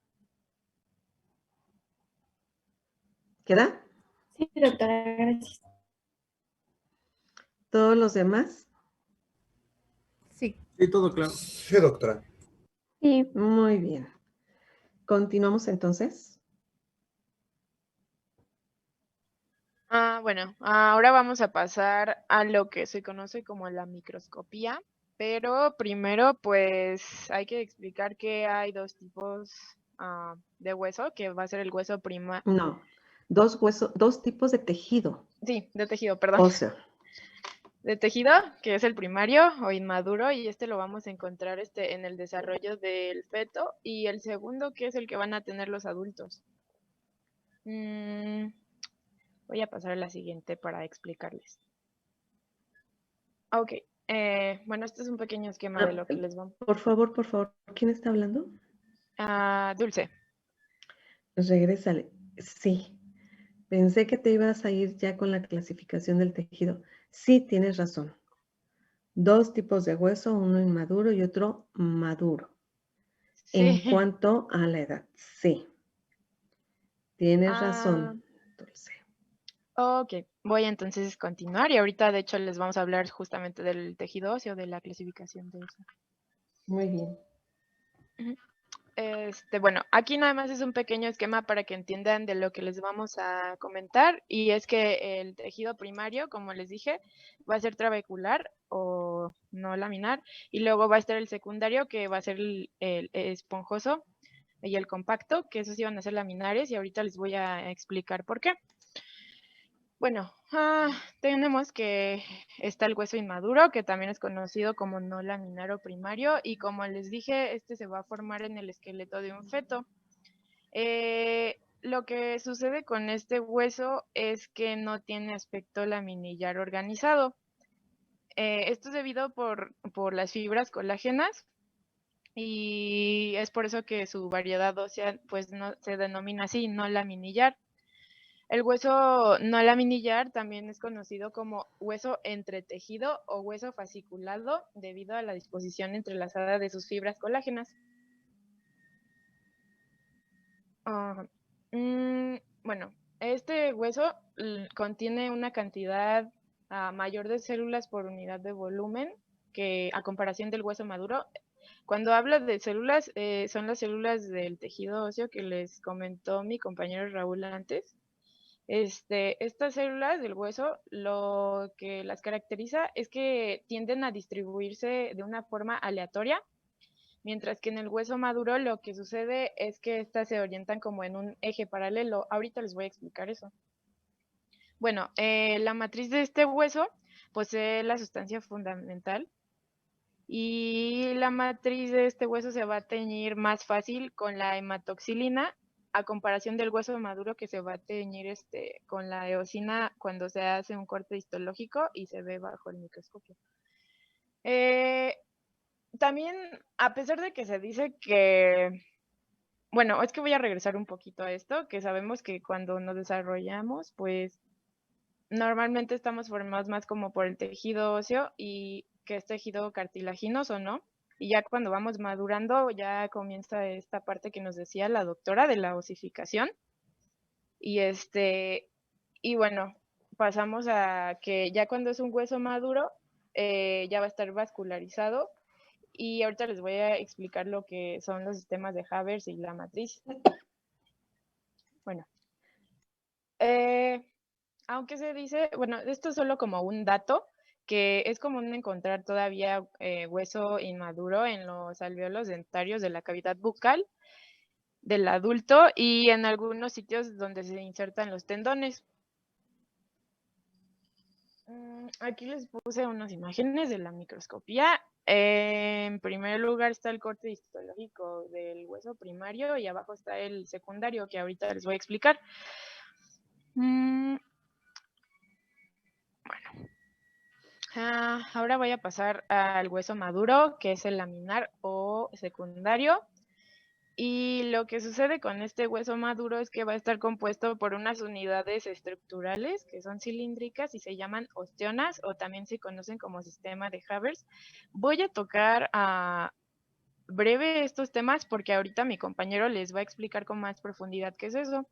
¿Queda?
Sí, doctora, gracias.
¿Todos los demás?
Sí.
Sí, todo claro. Sí, doctora.
Sí,
Muy bien. Continuamos entonces.
Bueno, ahora vamos a pasar a lo que se conoce como la microscopía, pero primero pues hay que explicar que hay dos tipos de hueso, que va a ser el hueso
No, dos tipos de tejido
sí, de tejido, perdón.
óseo.
De tejido, que es el primario o inmaduro, y este lo vamos a encontrar en el desarrollo del feto, y el segundo, que es el que van a tener los adultos. Voy a pasar a la siguiente para explicarles. Ok, bueno, este es un pequeño esquema de lo que les vamos.
Por favor, ¿quién está hablando?
Dulce.
Regrésale. Sí, pensé que te ibas a ir ya con la clasificación del tejido. Sí, tienes razón. Dos tipos de hueso, uno inmaduro y otro maduro.
Sí.
En cuanto a la edad, sí. Tienes razón, Dulce.
Ok, voy a entonces continuar y ahorita de hecho les vamos a hablar justamente del tejido óseo, de la clasificación de eso.
Muy bien.
Bueno, aquí nada más es un pequeño esquema para que entiendan de lo que les vamos a comentar, y es que el tejido primario, como les dije, va a ser trabecular o no laminar, y luego va a estar el secundario, que va a ser el esponjoso, y el compacto, que esos iban a ser laminares, y ahorita les voy a explicar por qué. Bueno, tenemos que está el hueso inmaduro, que también es conocido como no laminar o primario, y como les dije, este se va a formar en el esqueleto de un feto. Lo que sucede con este hueso es que no tiene aspecto laminillar organizado. Esto es debido por las fibras colágenas, y es por eso que su variedad ósea pues no se denomina así, no laminillar. El hueso no laminillar también es conocido como hueso entretejido o hueso fasciculado debido a la disposición entrelazada de sus fibras colágenas. Bueno, este hueso contiene una cantidad mayor de células por unidad de volumen que a comparación del hueso maduro. Cuando hablo de células, son las células del tejido óseo que les comentó mi compañero Raúl antes. Estas células del hueso, lo que las caracteriza es que tienden a distribuirse de una forma aleatoria, mientras que en el hueso maduro lo que sucede es que estas se orientan como en un eje paralelo. Ahorita les voy a explicar eso. Bueno, la matriz de este hueso posee la sustancia fundamental, y la matriz de este hueso se va a teñir más fácil con la hematoxilina a comparación del hueso maduro, que se va a teñir con la eosina cuando se hace un corte histológico y se ve bajo el microscopio. También, a pesar de que se dice que, bueno, es que voy a regresar un poquito a esto, que sabemos que cuando nos desarrollamos, pues normalmente estamos formados más como por el tejido óseo y que es tejido cartilaginoso, ¿no? Y ya cuando vamos madurando, ya comienza esta parte que nos decía la doctora de la osificación. Y bueno, pasamos a que ya cuando es un hueso maduro, ya va a estar vascularizado. Y ahorita les voy a explicar lo que son los sistemas de Haber y la matriz. Bueno, aunque se dice, bueno, esto es solo como un dato, que es común encontrar todavía hueso inmaduro en los alvéolos dentarios de la cavidad bucal. del adulto y en algunos sitios donde se insertan los tendones. Aquí les puse unas imágenes de la microscopía. En primer lugar está el corte histológico del hueso primario y abajo está el secundario, que ahorita les voy a explicar. Bueno. Ahora voy a pasar al hueso maduro, que es el laminar o secundario. Y lo que sucede con este hueso maduro es que va a estar compuesto por unas unidades estructurales que son cilíndricas y se llaman osteonas o también se conocen como sistema de Havers. Voy a tocar breve estos temas porque ahorita mi compañero les va a explicar con más profundidad qué es eso.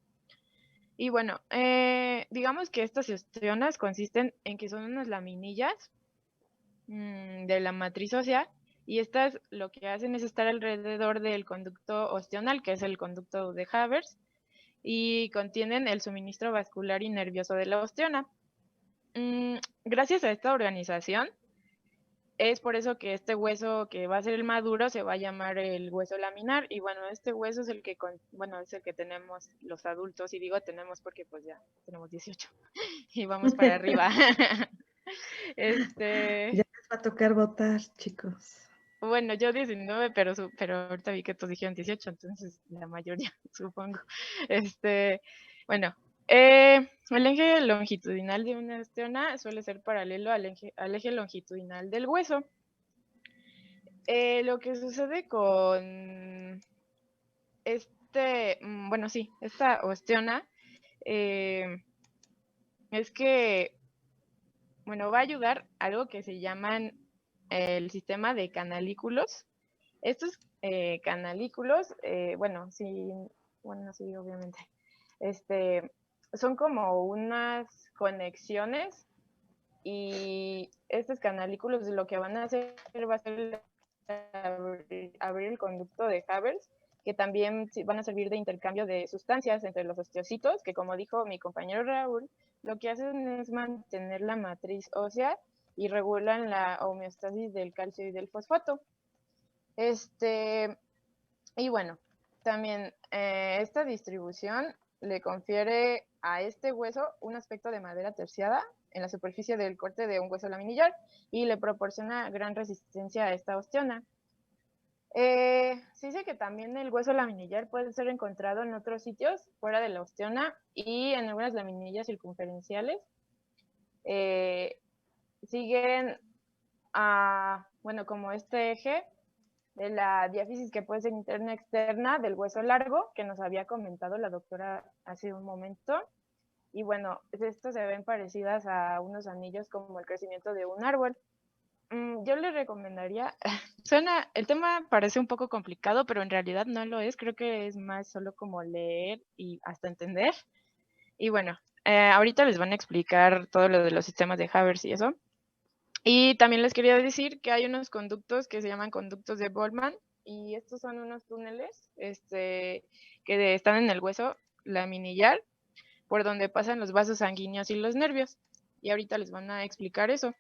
Y bueno, digamos que estas osteonas consisten en que son unas laminillas de la matriz ósea. Y estas lo que hacen es estar alrededor del conducto osteonal, que es el conducto de Havers, y contienen el suministro vascular y nervioso de la osteona. Gracias a esta organización, es por eso que este hueso que va a ser el maduro se va a llamar el hueso laminar. Y bueno, este hueso es el que, es el que tenemos los adultos, y digo tenemos porque pues ya tenemos 18 y vamos para arriba.
Ya les va a tocar votar, chicos.
Bueno, yo 19, pero ahorita vi que todos dijeron 18, entonces la mayoría, supongo. Bueno, el eje longitudinal de una osteona suele ser paralelo al eje longitudinal del hueso. Lo que sucede con esta osteona es que, bueno, va a ayudar algo que se llaman el sistema de canalículos. Estos canalículos, sí, obviamente, son como unas conexiones y estos canalículos lo que van a hacer va a ser abrir el conducto de Havers, que también van a servir de intercambio de sustancias entre los osteocitos, que como dijo mi compañero Raúl, lo que hacen es mantener la matriz ósea y regulan la homeostasis del calcio y del fosfato. Y bueno, también esta distribución le confiere a este hueso un aspecto de madera terciada en la superficie del corte de un hueso laminillar y le proporciona gran resistencia a esta osteona. Se dice que también el hueso laminillar puede ser encontrado en otros sitios fuera de la osteona y en algunas laminillas circunferenciales. Siguen como este eje de la diáfisis que puede ser interna externa del hueso largo, que nos había comentado la doctora hace un momento. Y bueno, estos se ven parecidas a unos anillos como el crecimiento de un árbol. Yo les recomendaría, el tema parece un poco complicado, pero en realidad no lo es. Creo que es más solo como leer y hasta entender. Y bueno, ahorita les van a explicar todo lo de los sistemas de Havers y eso. Y también les quería decir que hay unos conductos que se llaman conductos de Boltzmann, y estos son unos túneles que están en el hueso laminillar, por donde pasan los vasos sanguíneos y los nervios. Y ahorita les van a explicar eso.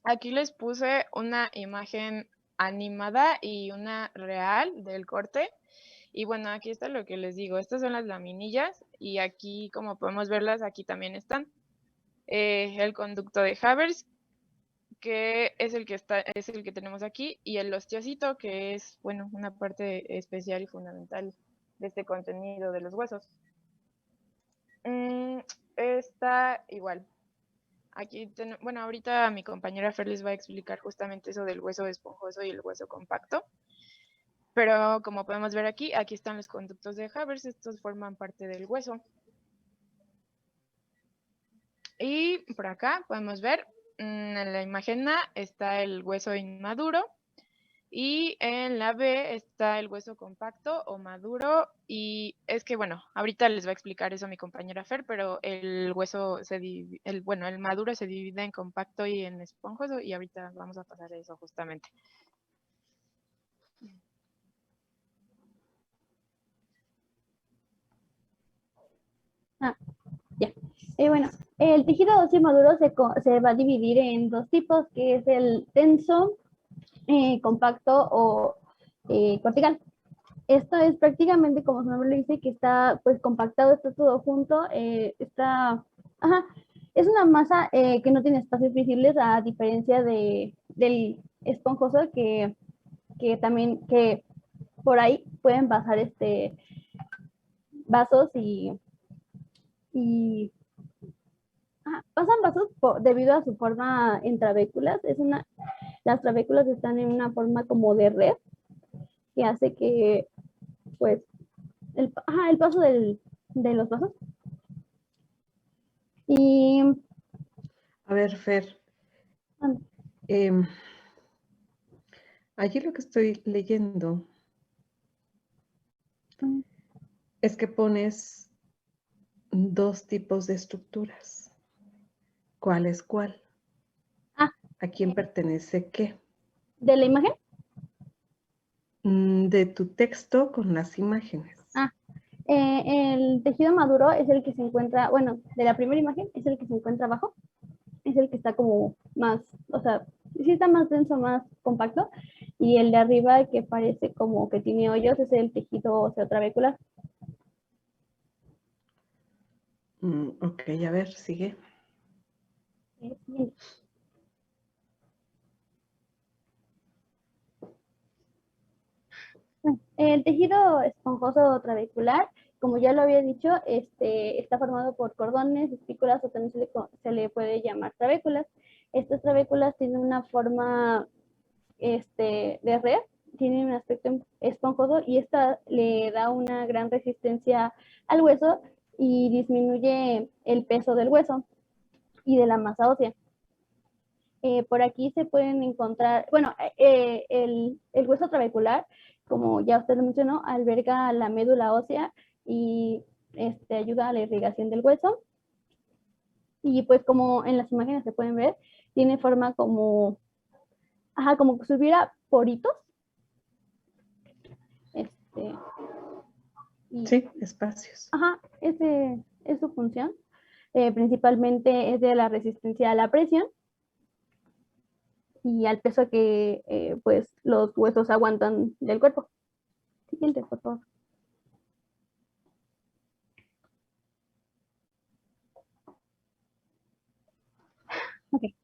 Aquí les puse una imagen animada y una real del corte. Y bueno, aquí está lo que les digo. Estas son las laminillas y aquí, como podemos verlas, aquí también están. El conducto de Havers, que es el que tenemos aquí, y el osteocito, que es, una parte especial y fundamental de este contenido de los huesos. Está igual. Aquí, ahorita mi compañera Fer les va a explicar justamente eso del hueso esponjoso y el hueso compacto. Pero como podemos ver aquí están los conductos de Havers, estos forman parte del hueso. Y por acá podemos ver, en la imagen A está el hueso inmaduro y en la B está el hueso compacto o maduro. Y es que, ahorita les va a explicar eso mi compañera Fer, pero el hueso el maduro se divide en compacto y en esponjoso, y ahorita vamos a pasar a eso justamente.
Ya. El tejido óseo maduro se va a dividir en dos tipos, que es el denso, compacto o cortical. Esto es prácticamente como su nombre lo dice, que está pues compactado, está todo junto, ajá, es una masa que no tiene espacios visibles a diferencia del esponjoso que también, que por ahí pueden pasar vasos y pasan vasos debido a su forma en trabéculas. Las trabéculas están en una forma como de red que hace que pues el paso de los vasos. Y
A ver, Fer, allí lo que estoy leyendo es que pones 2 tipos de estructuras. ¿Cuál es cuál? ¿A quién pertenece qué?
¿de la imagen?
De tu texto con las imágenes.
El tejido maduro es el que se encuentra, bueno, de la primera imagen es el que se encuentra abajo, es el que está como más, o sea, sí está más denso, más compacto, y el de arriba que parece como que tiene hoyos es el tejido osteotrabecular.
Ok, a ver, sigue.
El tejido esponjoso trabecular, como ya lo había dicho, está formado por cordones, espículas o también se le puede llamar trabéculas. Estas trabéculas tienen una forma de red, tienen un aspecto esponjoso y esta le da una gran resistencia al hueso y disminuye el peso del hueso y de la masa ósea. Por aquí se pueden encontrar, bueno, el hueso trabecular, como ya usted lo mencionó, alberga la médula ósea y ayuda a la irrigación del hueso. Y pues como en las imágenes se pueden ver, tiene forma como, como si hubiera poritos.
Sí, espacios.
Es su función. Principalmente es de la resistencia a la presión y al peso que pues los huesos aguantan del cuerpo. Siguiente, por favor. Okay.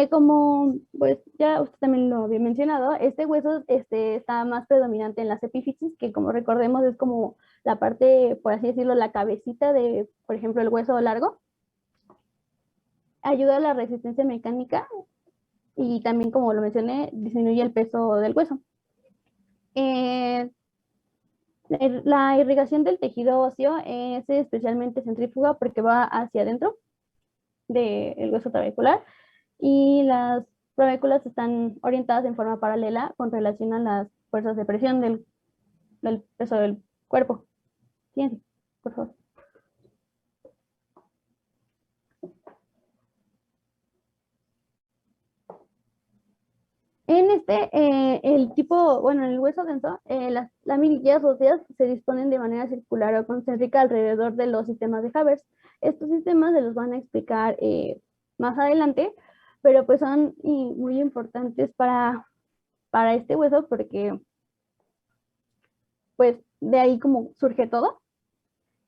Como pues ya usted también lo había mencionado, este hueso está más predominante en las epífisis, que como recordemos es como la parte, por así decirlo, la cabecita de, por ejemplo, el hueso largo. Ayuda a la resistencia mecánica y también, como lo mencioné, disminuye el peso del hueso. La irrigación del tejido óseo es especialmente centrífuga porque va hacia adentro del hueso trabecular y las trabéculas están orientadas en forma paralela con relación a las fuerzas de presión del peso del cuerpo. Siguiente, por favor. En en el hueso denso, las lamillas óseas se disponen de manera circular o concéntrica alrededor de los sistemas de Haber. Estos sistemas se los van a explicar más adelante, pero pues son muy importantes para este hueso porque pues de ahí como surge todo.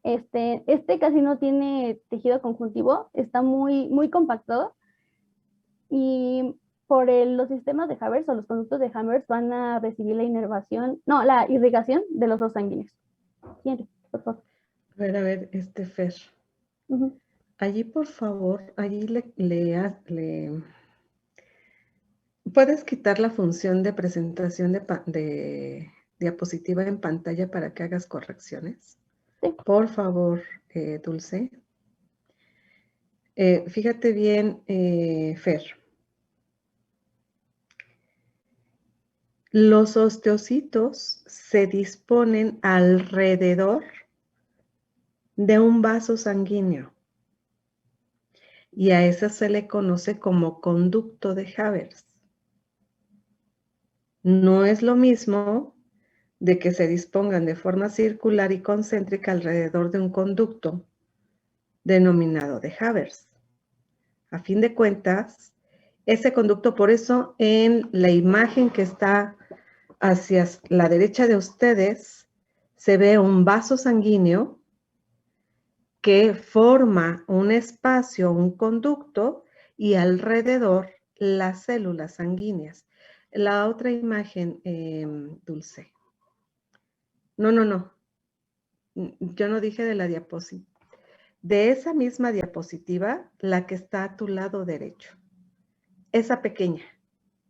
Casi no tiene tejido conjuntivo, está muy compactado y por los sistemas de Haber o los conductos de Haber van a recibir la irrigación de los dos sanguíneos. Siguiente, por favor.
A ver, Fer. Allí, por favor, allí ¿puedes quitar la función de presentación de diapositiva en pantalla para que hagas correcciones?
Sí.
Por favor, Dulce. Fíjate bien, Fer. Los osteocitos se disponen alrededor de un vaso sanguíneo y a eso se le conoce como conducto de Haber. No es lo mismo de que se dispongan de forma circular y concéntrica alrededor de un conducto denominado de Haber. A fin de cuentas, ese conducto, por eso en la imagen que está hacia la derecha de ustedes se ve un vaso sanguíneo que forma un espacio, un conducto, y alrededor las células sanguíneas. La otra imagen, Dulce. No. Yo no dije de la diapositiva. De esa misma diapositiva, la que está a tu lado derecho. Esa pequeña.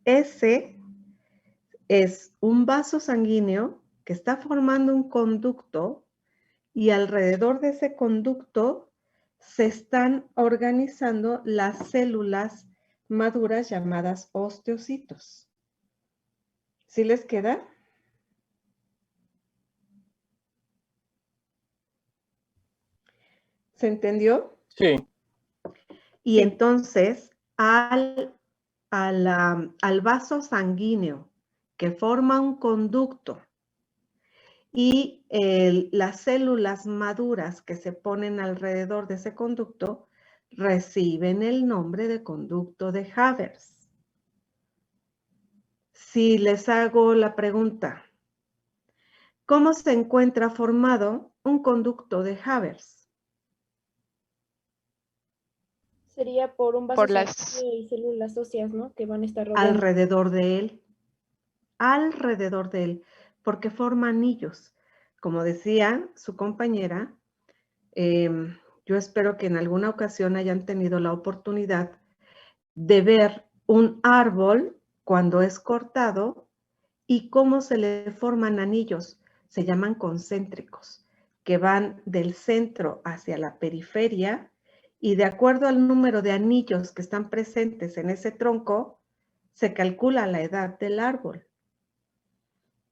Ese es un vaso sanguíneo que está formando un conducto y alrededor de ese conducto se están organizando las células maduras llamadas osteocitos. ¿Sí les queda? ¿Se entendió?
Sí.
Y entonces al vaso sanguíneo que forma un conducto y las células maduras que se ponen alrededor de ese conducto reciben el nombre de conducto de Havers. Si les hago la pregunta, ¿cómo se encuentra formado un conducto de Havers?
Sería por un vaso
Por las...
sanguíneo y células óseas, ¿no? Que van a estar rodeando.
Alrededor de él, porque forma anillos. Como decía su compañera, yo espero que en alguna ocasión hayan tenido la oportunidad de ver un árbol cuando es cortado y cómo se le forman anillos. Se llaman concéntricos, que van del centro hacia la periferia y de acuerdo al número de anillos que están presentes en ese tronco, se calcula la edad del árbol.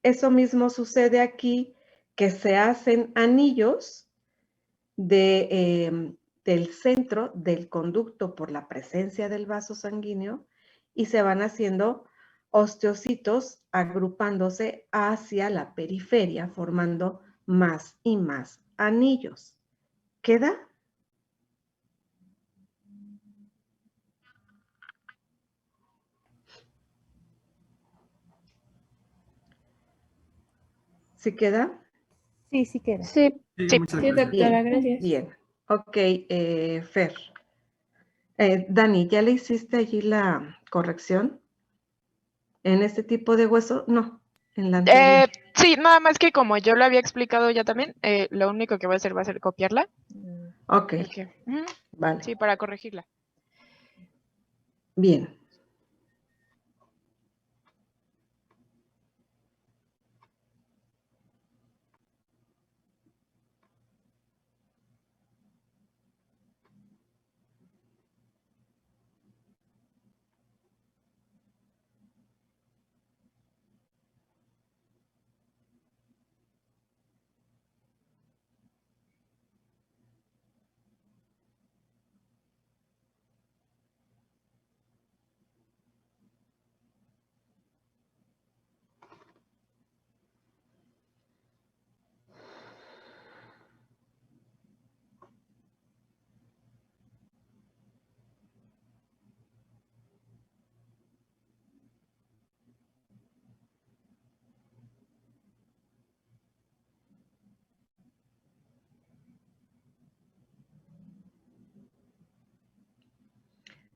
Eso mismo sucede aquí, que se hacen anillos del centro del conducto por la presencia del vaso sanguíneo y se van haciendo osteocitos agrupándose hacia la periferia, formando más y más anillos. ¿Queda? ¿Sí queda?
Sí, sí queda.
Sí,
Sí, muchas
sí,
gracias.
doctora, gracias.
Bien. Ok, Fer. Dani, ¿ya le hiciste allí la corrección? ¿En este tipo de hueso? No, en la anterior.
Sí, nada más que como yo lo había explicado ya también, lo único que voy a hacer va a ser copiarla.
Ok, vale.
Sí, para corregirla.
Bien.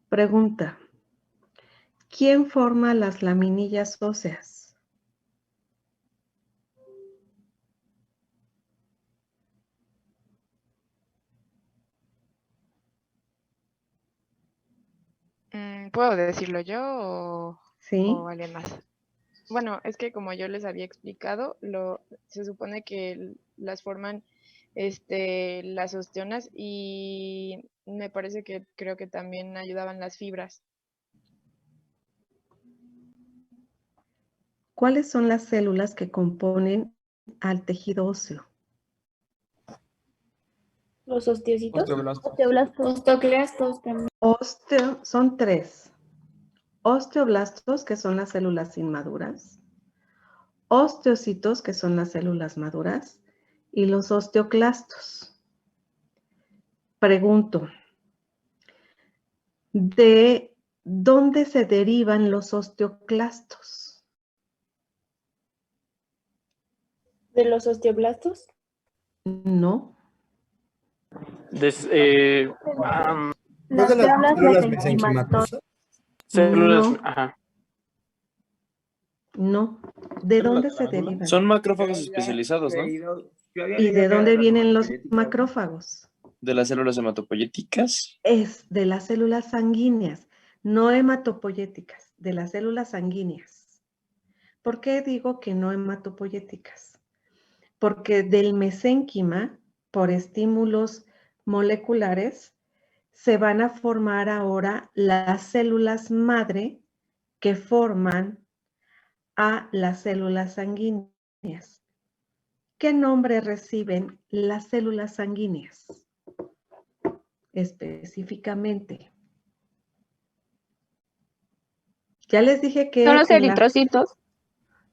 Pregunta. ¿Quién forma las laminillas óseas?
¿Puedo decirlo yo o
¿Sí?
alguien más? Bueno, es que como yo les había explicado, se supone que las forman las osteonas y me parece que creo que también ayudaban las fibras.
¿Cuáles son las células que componen al tejido óseo?
Los osteocitos.
Osteoblastos.
Osteoclastos también.
Son tres. Osteoblastos, que son las células inmaduras. Osteocitos, que son las células maduras. Y los osteoclastos. Pregunto, ¿de dónde se derivan los osteoclastos?
¿De los osteoblastos?
No.
¿Pues de las células mesenquimatosas?
Células,
No.
ajá.
No. ¿De dónde se derivan?
Son macrófagos especializados, ¿no?
¿Y de dónde vienen los macrófagos?
De las células hematopoyéticas.
Es de las células sanguíneas, no hematopoyéticas, de las células sanguíneas. ¿Por qué digo que no hematopoyéticas? Porque del mesénquima, por estímulos moleculares, se van a formar ahora las células madre que forman a las células sanguíneas. ¿Qué nombre reciben las células sanguíneas? Específicamente. Ya les dije que...
Son los eritrocitos,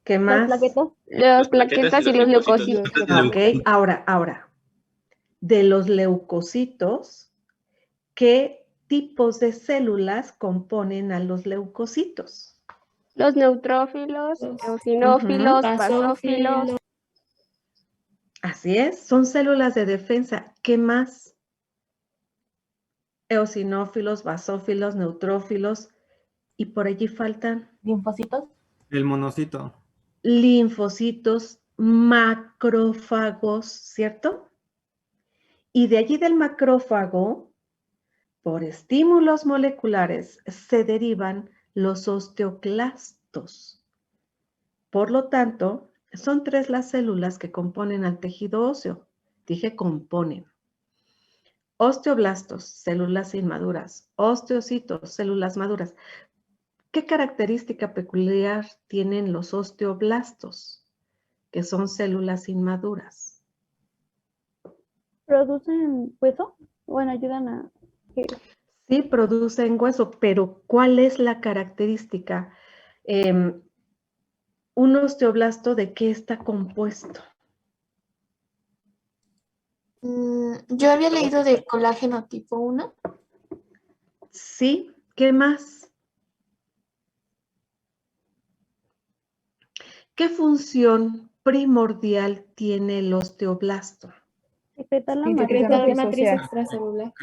¿Qué
Las
más?
plaquetas.
las plaquetas y los leucocitos.
Ok, ahora. De los leucocitos, ¿qué tipos de células componen a los leucocitos?
Los neutrófilos, eosinófilos, basófilos.
Así es, son células de defensa. ¿Qué más? Eosinófilos, basófilos, neutrófilos, y por allí faltan
Linfocitos.
El monocito.
linfocitos, macrófagos, ¿cierto? Y de allí del macrófago, por estímulos moleculares, se derivan los osteoclastos. Por lo tanto, son 3 las células que componen al tejido óseo. Dije componen. Osteoblastos, células inmaduras. Osteocitos, células maduras. ¿Qué característica peculiar tienen los osteoblastos? Que son células inmaduras.
¿Producen hueso? Bueno, ayudan a...
Sí, producen hueso, pero ¿cuál es la característica? ¿Un osteoblasto de qué está compuesto?
Yo había leído de colágeno tipo 1.
Sí, ¿qué más? ¿Qué función primordial tiene el osteoblasto?
Secretar la
Secretar
matriz
matriz extracelular.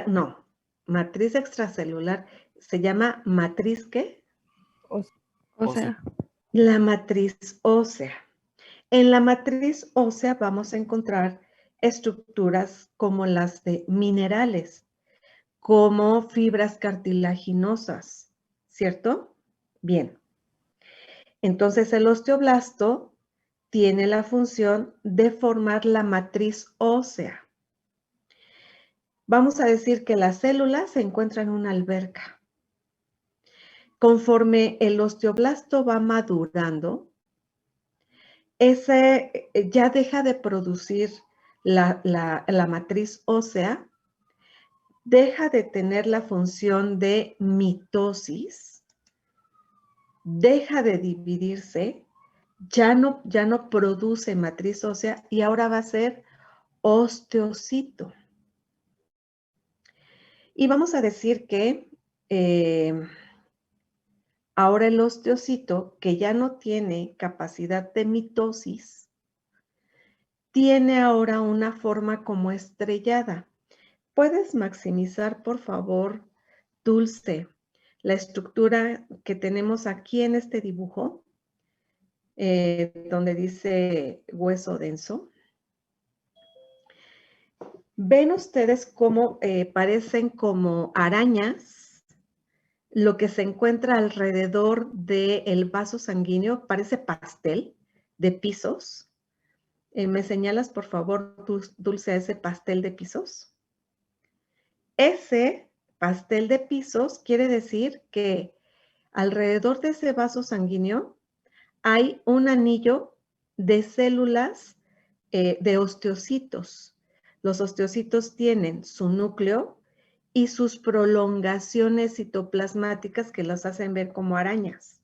No, matriz extracelular. ¿Se llama matriz qué?
O sea,
La matriz ósea. En la matriz ósea vamos a encontrar estructuras como las de minerales, como fibras cartilaginosas, ¿cierto? Bien. Entonces el osteoblasto tiene la función de formar la matriz ósea. Vamos a decir que la célula se encuentra en una alberca. Conforme el osteoblasto va madurando, ya deja de producir la matriz ósea, deja de tener la función de mitosis, deja de dividirse, ya no produce matriz ósea y ahora va a ser osteocito. Y vamos a decir que ahora el osteocito, que ya no tiene capacidad de mitosis, tiene ahora una forma como estrellada. ¿Puedes maximizar, por favor, Dulce, la estructura que tenemos aquí en este dibujo, donde dice hueso denso? ¿Ven ustedes cómo parecen como arañas? Lo que se encuentra alrededor del vaso sanguíneo parece pastel de pisos. ¿Me señalas, por favor, Dulce, a ese pastel de pisos? Ese pastel de pisos quiere decir que alrededor de ese vaso sanguíneo hay un anillo de células de osteocitos. Los osteocitos tienen su núcleo y sus prolongaciones citoplasmáticas que los hacen ver como arañas.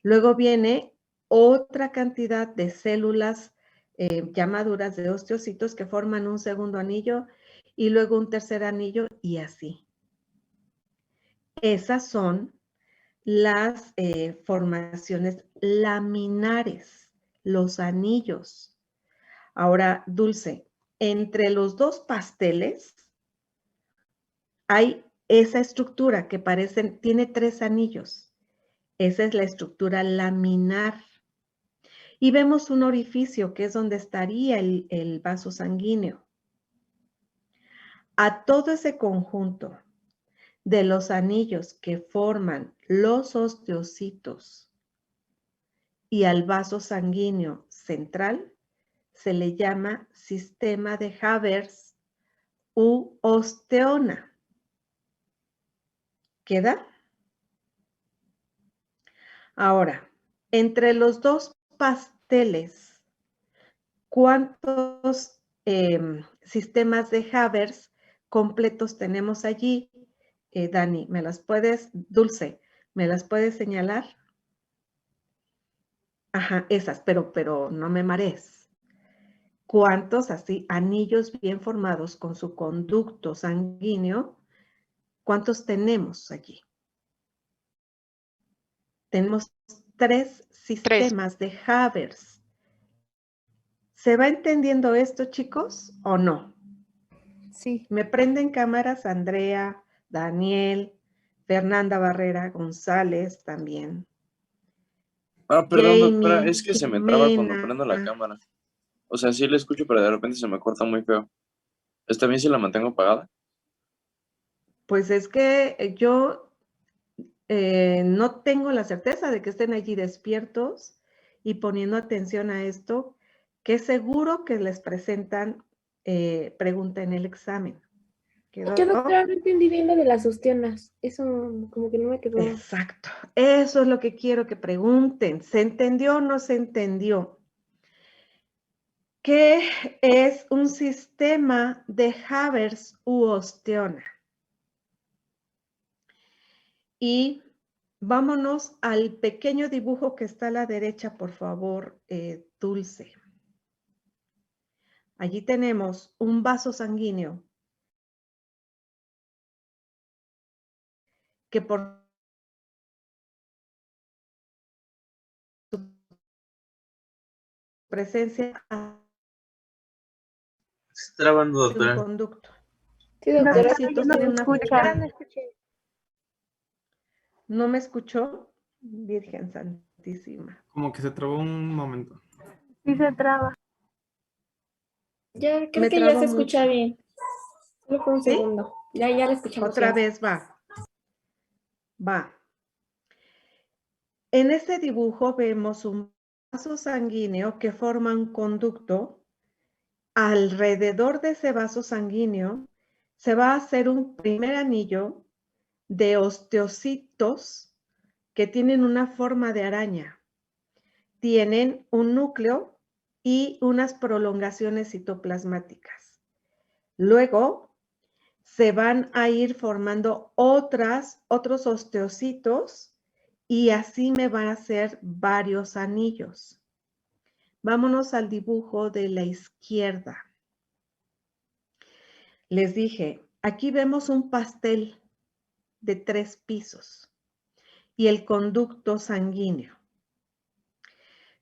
Luego viene otra cantidad de células ya maduras de osteocitos que forman un segundo anillo y luego un tercer anillo y así. Esas son las formaciones laminares. los anillos. Ahora, Dulce, entre los dos pasteles hay esa estructura que tiene 3 anillos. Esa es la estructura laminar. Y vemos un orificio que es donde estaría el vaso sanguíneo. A todo ese conjunto de los anillos que forman los osteocitos y al vaso sanguíneo central se le llama sistema de Havers u osteona. ¿Queda? Ahora, entre los dos pasteles, ¿cuántos sistemas de Havers completos tenemos allí? Dani, Dulce, ¿me las puedes señalar? Ajá, esas, pero no me marees. ¿Cuántos así anillos bien formados con su conducto sanguíneo? ¿Cuántos tenemos allí? Tenemos 3 sistemas de Havers. ¿Se va entendiendo esto, chicos, o no?
Sí.
Me prenden cámaras Andrea, Daniel, Fernanda Barrera, González también.
Ah, perdón, doctora,
Jamie,
es que se me traba cuando
Jimena.
prendo la cámara. O sea, sí la escucho, pero de repente se me corta muy feo. ¿Está bien si la mantengo apagada?
Pues es que yo no tengo la certeza de que estén allí despiertos y poniendo atención a esto, que seguro que les presentan pregunta en el examen.
Yo, doctora, no entendí bien lo de las osteonas. Eso como que no me quedó.
Exacto. Eso es lo que quiero que pregunten. ¿Se entendió o no se entendió? ¿Qué es un sistema de Havers u osteona? Y vámonos al pequeño dibujo que está a la derecha, por favor, Dulce. Allí tenemos un vaso sanguíneo que por su presencia
Está trabando,
un
doctora.
conducto.
Sí, doctora,
Yo no me escuché. ¿No me escuchó? Virgen Santísima.
Como que se trabó un momento.
Sí se traba.
Ya creo
Me
que ya
trabo
se escucha
mucho.
bien. Solo por un
¿Sí?
segundo. Ya la escuchamos.
Otra
bien.
vez va. Va. En este dibujo vemos un vaso sanguíneo que forma un conducto. Alrededor de ese vaso sanguíneo se va a hacer un primer anillo de osteocitos que tienen una forma de araña. Tienen un núcleo y unas prolongaciones citoplasmáticas. Luego se van a ir formando otros osteocitos y así me van a hacer varios anillos. Vámonos al dibujo de la izquierda. Les dije, aquí vemos un pastel de 3 pisos y el conducto sanguíneo.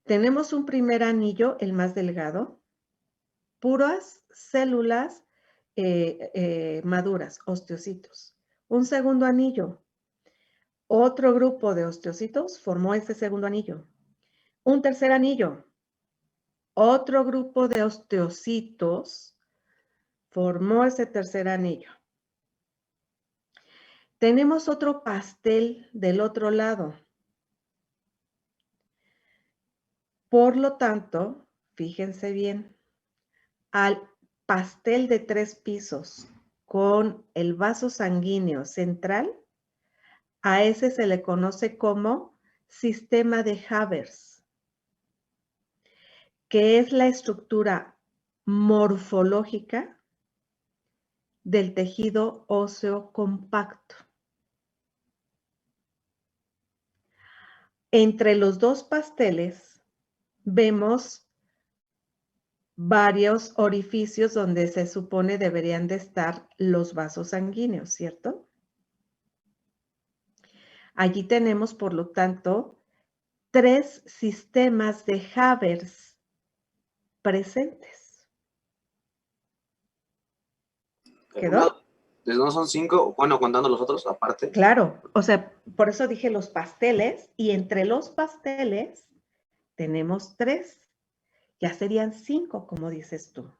Tenemos un primer anillo, el más delgado, puras células maduras, osteocitos. Un segundo anillo, otro grupo de osteocitos formó ese segundo anillo. Un tercer anillo, otro grupo de osteocitos formó ese tercer anillo. Tenemos otro pastel del otro lado. Por lo tanto, fíjense bien, al pastel de 3 pisos con el vaso sanguíneo central, a ese se le conoce como sistema de Havers, que es la estructura morfológica del tejido óseo compacto. Entre los dos pasteles vemos varios orificios donde se supone deberían de estar los vasos sanguíneos, ¿cierto? Allí tenemos, por lo tanto, 3 sistemas de Haber presentes. ¿Quedó?
¿No son 5? Bueno, contando los otros aparte.
Claro, o sea, por eso dije los pasteles, y entre los pasteles tenemos 3. Ya serían 5, como dices tú.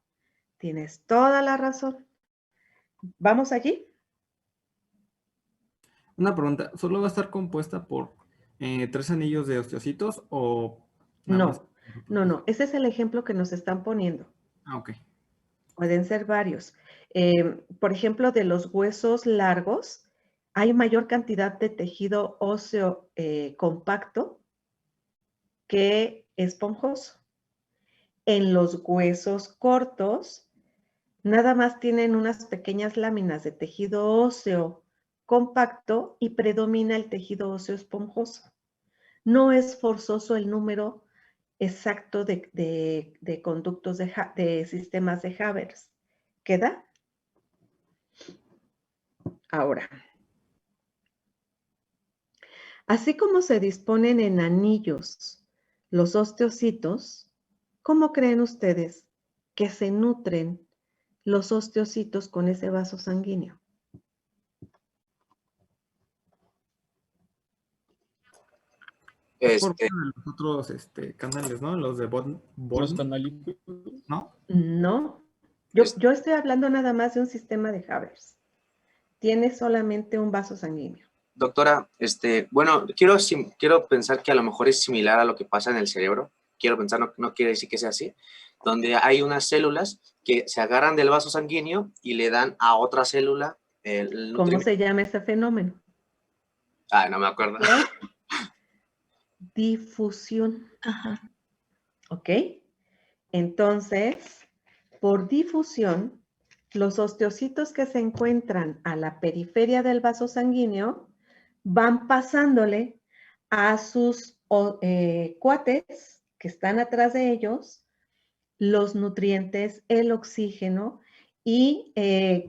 Tienes toda la razón. ¿Vamos allí?
Una pregunta, ¿solo va a estar compuesta por 3 anillos de osteocitos o nada más?
No. Ese es el ejemplo que nos están poniendo.
Ah, ok.
Pueden ser varios. Por ejemplo, de los huesos largos, hay mayor cantidad de tejido óseo compacto que esponjoso. En los huesos cortos, nada más tienen unas pequeñas láminas de tejido óseo compacto y predomina el tejido óseo esponjoso. No es forzoso el número exacto de conductos de sistemas de Haber. ¿Queda? Ahora, así como se disponen en anillos los osteocitos, ¿cómo creen ustedes que se nutren los osteocitos con ese vaso sanguíneo?
Por los otros canales, ¿no? Los de
Los canalitos.
¿No?
No. Yo estoy hablando nada más de un sistema de Haber. Tiene solamente un vaso sanguíneo.
Doctora, bueno, quiero pensar que a lo mejor es similar a lo que pasa en el cerebro. Quiero pensar, no quiere decir que sea así. Donde hay unas células que se agarran del vaso sanguíneo y le dan a otra célula el nutriente.
¿Cómo se llama ese fenómeno?
Ah, no me acuerdo.
Difusión.
Ajá.
¿Ok? Entonces, por difusión, los osteocitos que se encuentran a la periferia del vaso sanguíneo van pasándole a sus cuates que están atrás de ellos los nutrientes, el oxígeno, y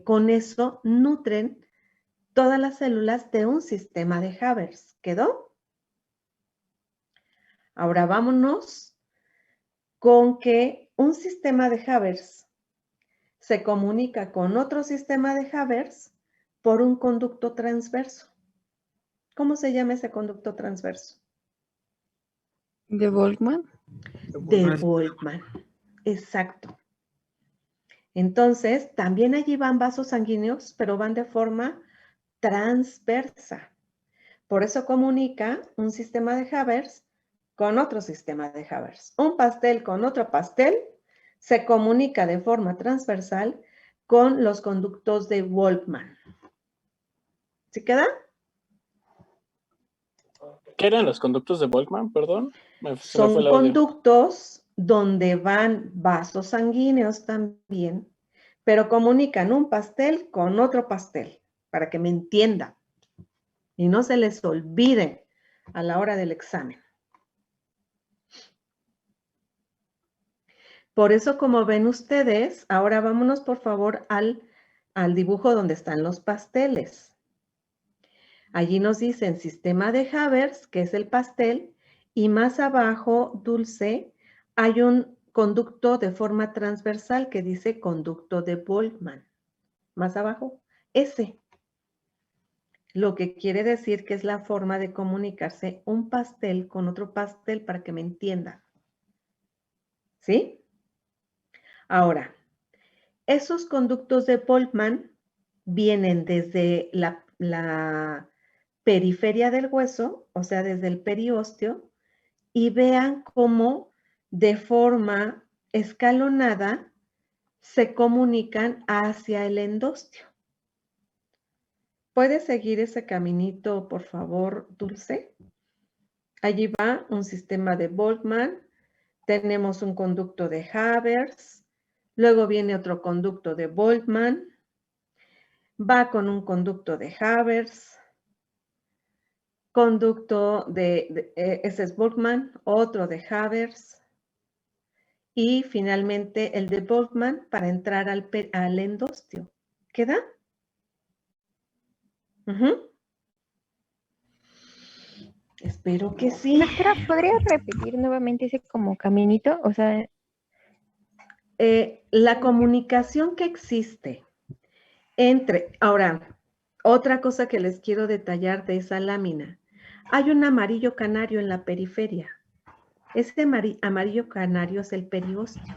con eso nutren todas las células de un sistema de Haber. ¿Quedó? Ahora vámonos con que un sistema de Haber se comunica con otro sistema de Haber por un conducto transverso. ¿Cómo se llama ese conducto transverso?
¿De Volkmann?
De Volkmann, exacto. Entonces, también allí van vasos sanguíneos, pero van de forma transversa. Por eso comunica un sistema de Haber con otro sistema de Haber. Un pastel con otro pastel se comunica de forma transversal con los conductos de Volkmann. ¿Sí queda?
¿Qué eran los conductos de Volkmann? Perdón.
Son conductos donde van vasos sanguíneos también, pero comunican un pastel con otro pastel, para que me entiendan y no se les olvide a la hora del examen. Por eso, como ven ustedes, ahora vámonos por favor al dibujo donde están los pasteles. Allí nos dicen sistema de Haber, que es el pastel, y más abajo, Dulce, hay un conducto de forma transversal que dice conducto de Volkmann. Más abajo, ese. Lo que quiere decir que es la forma de comunicarse un pastel con otro pastel para que me entiendan. ¿Sí? Ahora, esos conductos de Volkmann vienen desde la periferia del hueso, o sea, desde el periósteo, y vean cómo de forma escalonada se comunican hacia el endostio. ¿Puedes seguir ese caminito, por favor, Dulce? Allí va un sistema de Volkmann, tenemos un conducto de Haber, luego viene otro conducto de Volkmann, va con un conducto de Haber, conducto ese es Volkmann, otro de Haber, y finalmente el de Volkmann para entrar al endostio. ¿Queda? Espero que sí.
Doctora, ¿podría repetir nuevamente ese como caminito? O sea,
la comunicación que existe entre, ahora, otra cosa que les quiero detallar de esa lámina. Hay un amarillo canario en la periferia. Ese amarillo canario es el periósteo.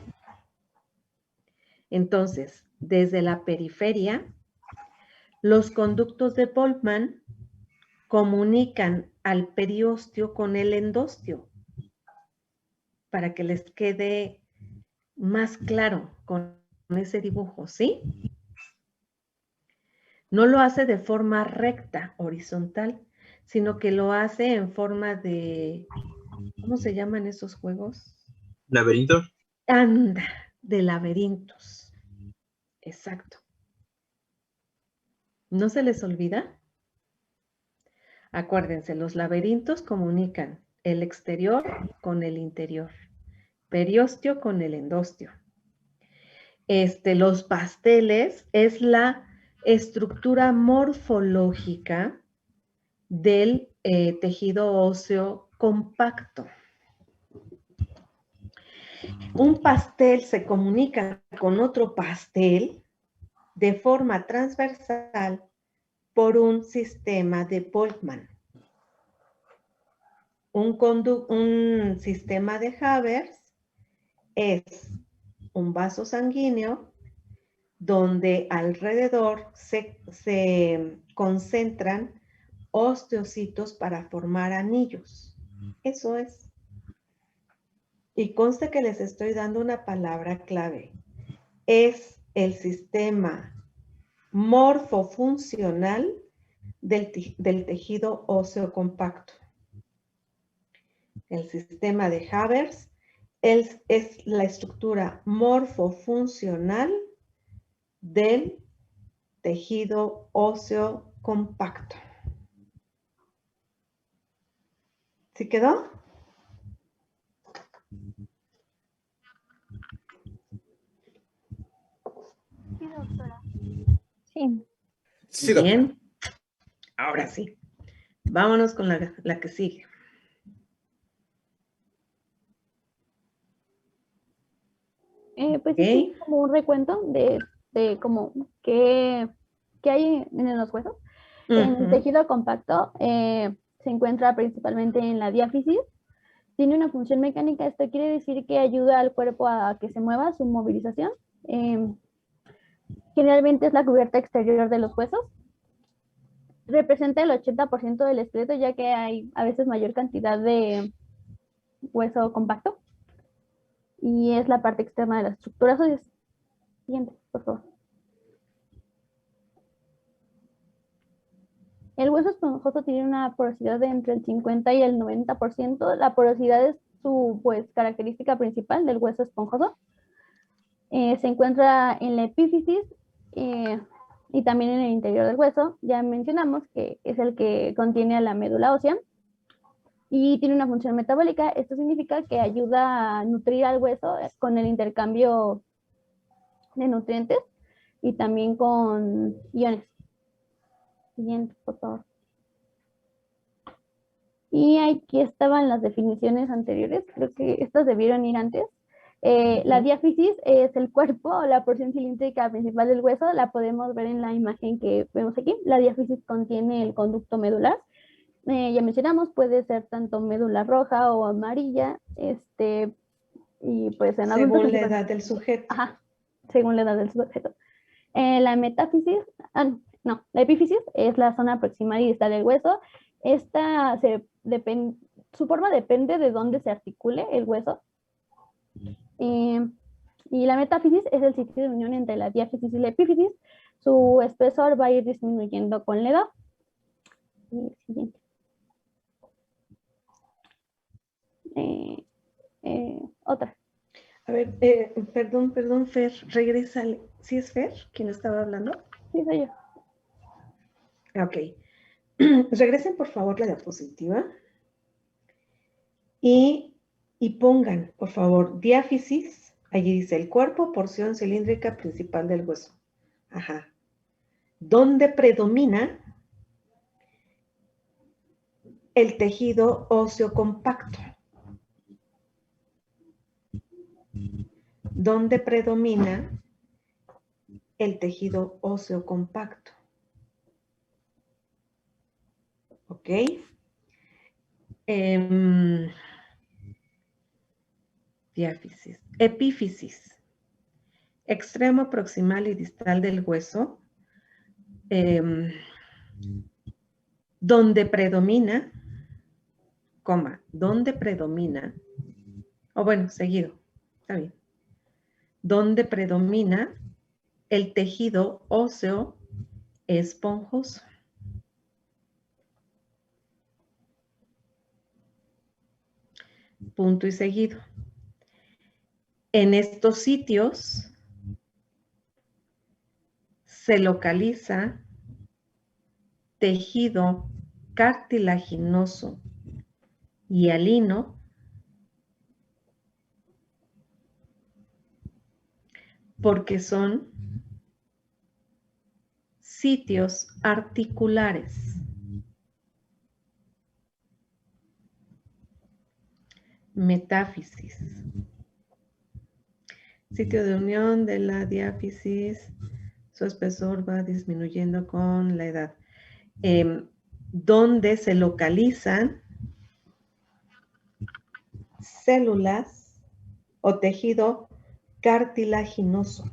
Entonces, desde la periferia, los conductos de Boltzmann comunican al periósteo con el endostio para que les quede más claro con ese dibujo, ¿sí? No lo hace de forma recta, horizontal, sino que lo hace en forma de, ¿cómo se llaman esos juegos?
¿Laberinto?
Anda, de laberintos. Exacto. ¿No se les olvida? Acuérdense, los laberintos comunican el exterior con el interior, periósteo con el endostio. Los pasteles es la estructura morfológica del tejido óseo compacto. Un pastel se comunica con otro pastel de forma transversal por un sistema de Boltzmann. Un sistema de Havers es un vaso sanguíneo donde alrededor se concentran osteocitos para formar anillos. Eso es. Y conste que les estoy dando una palabra clave. Es el sistema morfofuncional del tejido óseo compacto. El sistema de Havers es la estructura morfofuncional del tejido óseo compacto. ¿Sí quedó?
sí, doctora. Sí.
Sí, doctora.
Bien. Ahora sí. Vámonos con la que sigue.
Pues
Ok.
sí, como un recuento de como qué hay en los huesos. En el
Ujú.
tejido compacto se encuentra principalmente en la diáfisis. Tiene una función mecánica, esto quiere decir que ayuda al cuerpo a que se mueva, su movilización. Generalmente es la cubierta exterior de los huesos. Representa el 80% del esqueleto, ya que hay a veces mayor cantidad de hueso compacto. Y es la parte externa de las estructuras óseas. Siguiente, por favor. El hueso esponjoso tiene una porosidad de entre el 50 y el 90%. La porosidad es su característica principal del hueso esponjoso. Se encuentra en la epífisis y también en el interior del hueso. Ya mencionamos que es el que contiene a la médula ósea y tiene una función metabólica. Esto significa que ayuda a nutrir al hueso con el intercambio de nutrientes y también con iones. Siguiente, por favor. Y aquí estaban las definiciones anteriores, creo que estas debieron ir antes. La diáfisis es el cuerpo o la porción cilíndrica principal del hueso, la podemos ver en la imagen que vemos aquí. La diáfisis contiene el conducto medular. Ya mencionamos, puede ser tanto médula roja o amarilla, y pues en adultos.
Según la edad del sujeto.
Ajá, según la edad del sujeto. La metáfisis, la epífisis es la zona proximal y distal del hueso. Esta su forma depende de dónde se articule el hueso. Y la metáfisis es el sitio de unión entre la diáfisis y la epífisis. Su espesor va a ir disminuyendo con la edad. Siguiente. Otra.
A ver, perdón, Fer, regrésale. ¿Sí es Fer quien estaba hablando?
Sí, soy yo.
Ok. Regresen, por favor, la diapositiva. Y pongan, por favor, diáfisis. Allí dice el cuerpo, porción cilíndrica principal del hueso. Ajá. ¿Dónde predomina el tejido óseo compacto, donde predomina el tejido óseo compacto. ¿Ok? Diáfisis. Epífisis. Extremo proximal y distal del hueso, donde predomina, donde predomina, o bueno, seguido, está bien, donde predomina el tejido óseo esponjoso. Punto y seguido. En estos sitios se localiza tejido cartilaginoso hialino porque son sitios articulares. Metáfisis. Sitio de unión de la diáfisis, su espesor va disminuyendo con la edad. Donde se localizan células o tejido cartilaginoso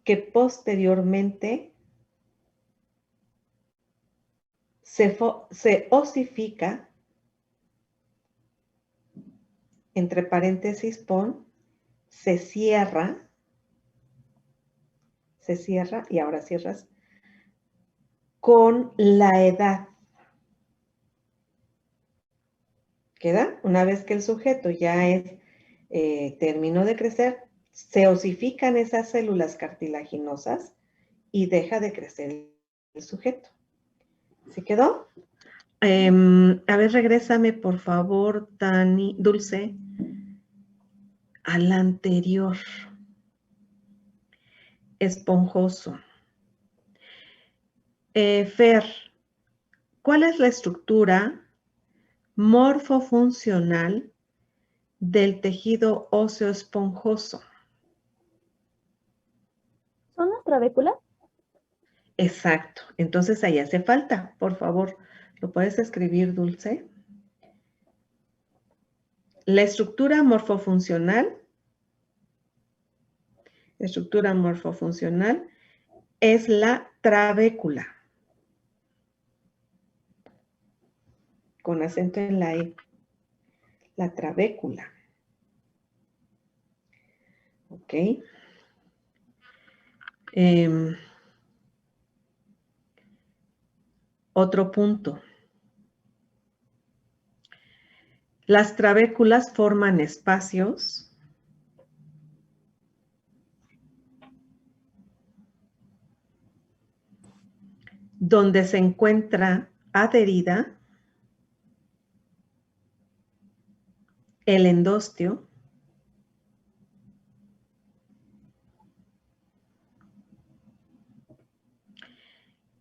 que posteriormente se osifica, entre paréntesis pon, se cierra y ahora cierras, con la edad. ¿Queda? Una vez que el sujeto ya terminó de crecer, se osifican esas células cartilaginosas y deja de crecer el sujeto. ¿Sí quedó? A ver, regrésame, por favor, Dulce, a la anterior. Esponjoso. Fer, ¿cuál es la estructura morfofuncional del tejido óseo esponjoso?
¿Son las trabéculas?
Exacto. Entonces ahí hace falta. Por favor, ¿lo puedes escribir, Dulce? La estructura morfofuncional es la trabécula. Con acento en la E. La trabécula. ¿Ok? Otro punto. Las trabéculas forman espacios donde se encuentra adherida el endostio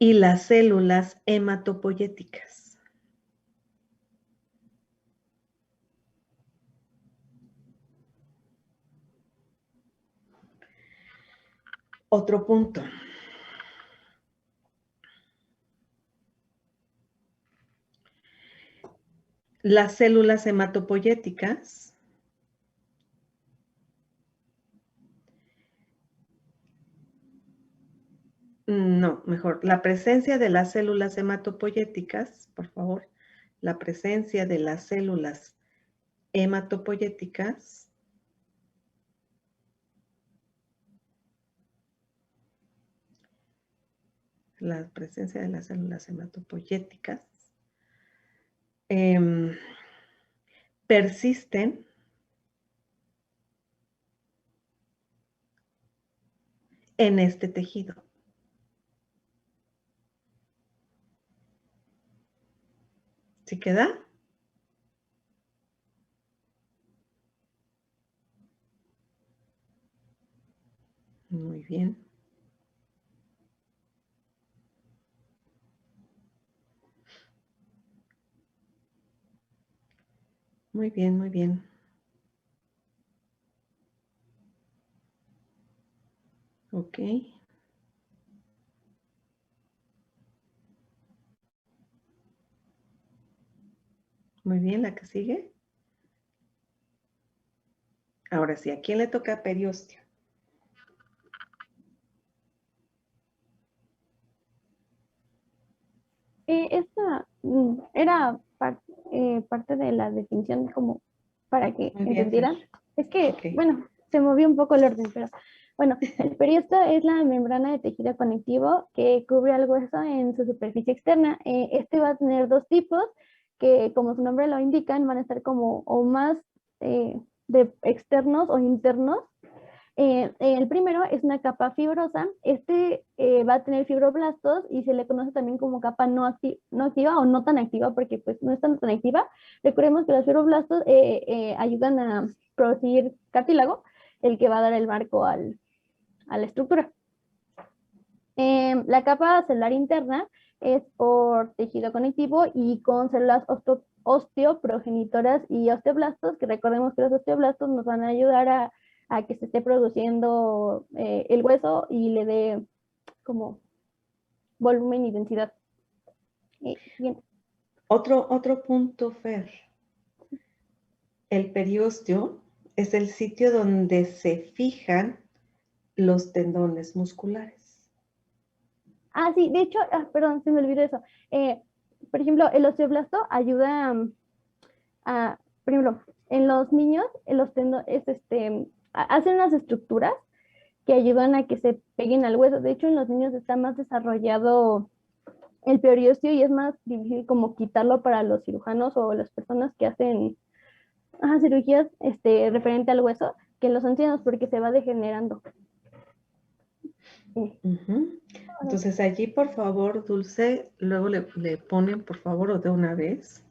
y las células hematopoyéticas. Otro punto. Las células hematopoyéticas no, mejor, la presencia de las células hematopoyéticas, por favor, la presencia de las células hematopoyéticas persisten en este tejido. ¿Sí queda? Muy bien. Muy bien, muy bien. Ok. Muy bien, la que sigue. Ahora sí, ¿a quién le toca periósteo?
Esta era parte de la definición como para que
Muy bien,
entendieran.
Fer.
Es que,
Ok.
bueno, se movió un poco el orden, pero bueno, el periósteo es la membrana de tejido conectivo que cubre al hueso en su superficie externa. Este va a tener dos tipos que, como su nombre lo indican, van a estar como o más de externos o internos. El primero es una capa fibrosa. Este va a tener fibroblastos y se le conoce también como capa no activa o no tan activa porque pues no es tan activa. Recordemos que los fibroblastos ayudan a producir cartílago, el que va a dar el marco a la estructura. La capa celular interna es por tejido conectivo y con células osteoprogenitoras y osteoblastos, que recordemos que los osteoblastos nos van a ayudar a que se esté produciendo el hueso y le dé como volumen y densidad. Bien.
Otro punto, Fer. El periósteo es el sitio donde se fijan los tendones musculares.
Ah, sí, de hecho, perdón, se me olvidó eso. Por ejemplo, el osteoblasto ayuda por ejemplo, en los niños, los tendones, hacen unas estructuras que ayudan a que se peguen al hueso. De hecho, en los niños está más desarrollado el periósteo y es más difícil como quitarlo para los cirujanos o las personas que hacen cirugías referente al hueso que en los ancianos porque se va degenerando.
Entonces allí, por favor, Dulce, luego le ponen, por favor, o de una vez,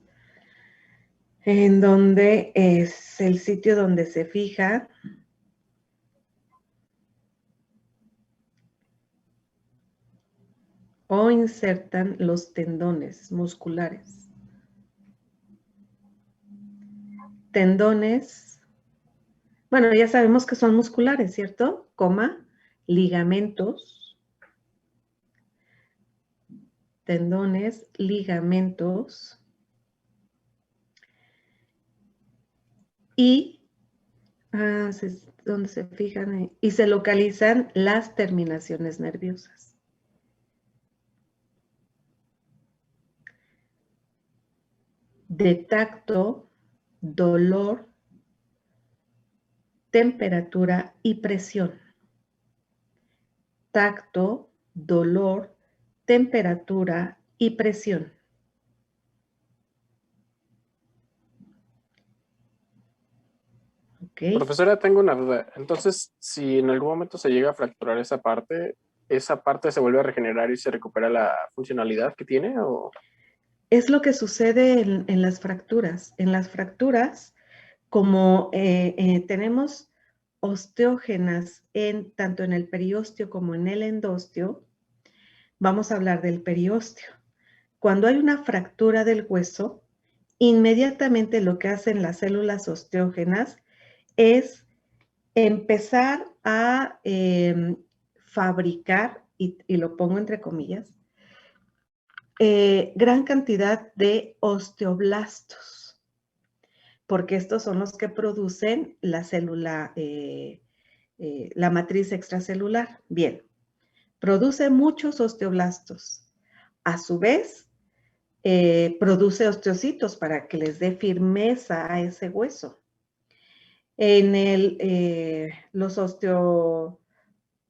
en donde es el sitio donde se fija o insertan los tendones musculares. Tendones, bueno, ya sabemos que son musculares, ¿cierto? Coma, ligamentos, tendones, ligamentos y donde se fijan y se localizan las terminaciones nerviosas. De tacto, dolor, temperatura y presión. Tacto, dolor, temperatura y presión. Okay.
Profesora, tengo una duda. Entonces, si en algún momento se llega a fracturar esa parte se vuelve a regenerar y se recupera la funcionalidad que tiene, ¿o?
Es lo que sucede en las fracturas. En las fracturas, como tenemos osteógenas tanto en el periósteo como en el endósteo, vamos a hablar del periósteo. Cuando hay una fractura del hueso, inmediatamente lo que hacen las células osteógenas es empezar a fabricar, y lo pongo entre comillas, gran cantidad de osteoblastos, porque estos son los que producen la célula, la matriz extracelular. Bien, produce muchos osteoblastos. A su vez, produce osteocitos para que les dé firmeza a ese hueso. En los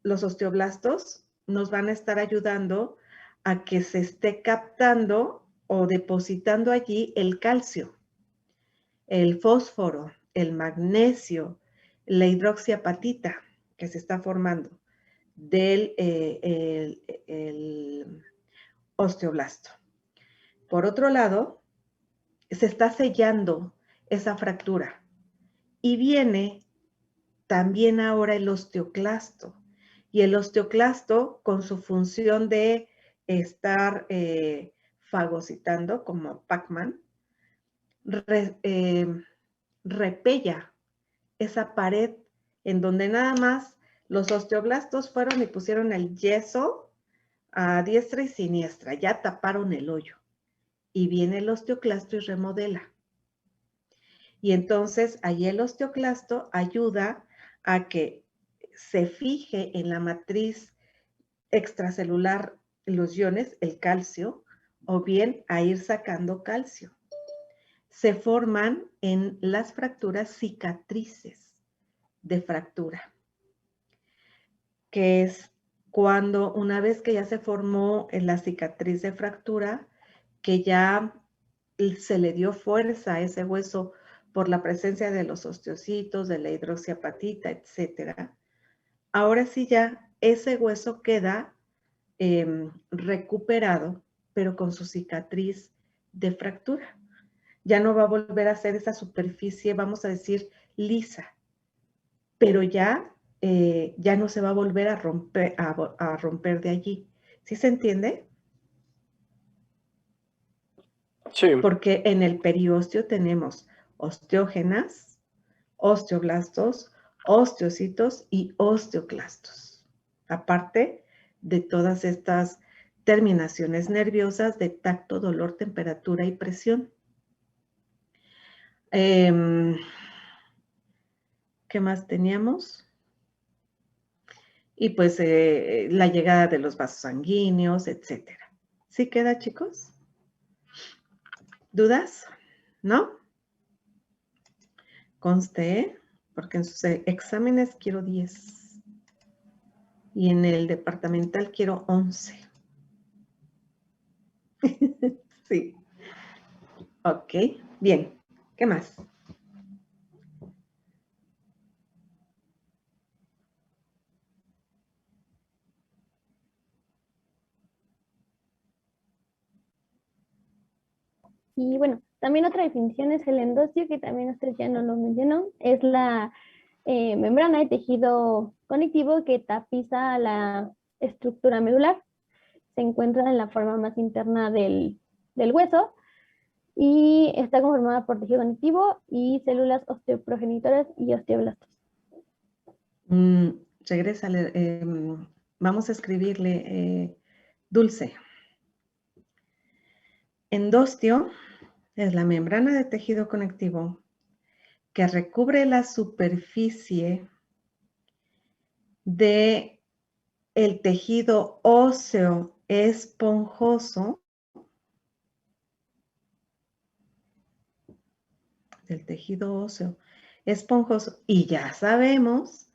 osteoblastos nos van a estar ayudando a que se esté captando o depositando allí el calcio, el fósforo, el magnesio, la hidroxiapatita que se está formando del el osteoblasto. Por otro lado, se está sellando esa fractura y viene también ahora el osteoclasto. Y el osteoclasto, con su función de estar fagocitando, como Pac-Man, repella esa pared en donde nada más los osteoblastos fueron y pusieron el yeso a diestra y siniestra, ya taparon el hoyo. Y viene el osteoclasto y remodela. Y entonces ahí el osteoclasto ayuda a que se fije en la matriz extracelular los iones, el calcio, o bien a ir sacando calcio. Se forman en las fracturas cicatrices de fractura, que es cuando una vez que ya se formó en la cicatriz de fractura, que ya se le dio fuerza a ese hueso por la presencia de los osteocitos, de la hidroxiapatita, etcétera. Ahora sí ya ese hueso queda recuperado, pero con su cicatriz de fractura. Ya no va a volver a ser esa superficie, vamos a decir, lisa, pero ya no se va a volver a romper de allí. ¿Sí se entiende?
Sí.
Porque en el periósteo tenemos osteógenas, osteoblastos, osteocitos y osteoclastos. Aparte de todas estas terminaciones nerviosas de tacto, dolor, temperatura y presión. ¿Qué más teníamos? Y pues la llegada de los vasos sanguíneos, etcétera. ¿Sí queda, chicos? ¿Dudas? ¿No? Conste, porque en sus exámenes quiero 10. Y en el departamental quiero 11. Sí. Ok, bien. ¿Qué más?
Y bueno, también otra definición es el endostio, que también usted ya no lo mencionó, es la membrana de tejido conectivo que tapiza la estructura medular. Se encuentra en la forma más interna del hueso y está conformada por tejido conectivo y células osteoprogenitoras y osteoblastos.
Regrésale, vamos a escribirle Dulce. Endostio es la membrana de tejido conectivo que recubre la superficie de el tejido óseo esponjoso, del tejido óseo esponjoso, y ya sabemos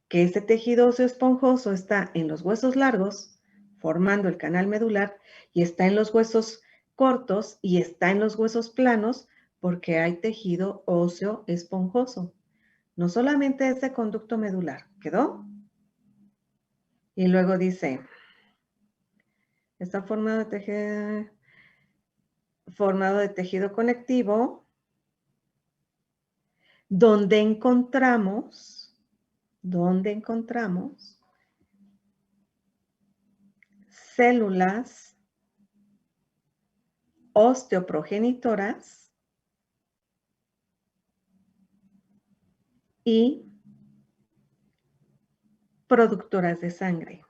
que ese tejido óseo esponjoso está en los huesos largos, formando el canal medular, y está en los huesos cortos y está en los huesos planos, porque hay tejido óseo esponjoso. No solamente ese conducto medular, ¿quedó? Y luego dice, está formado de tejido conectivo, donde encontramos células osteoprogenitoras y productoras de sangre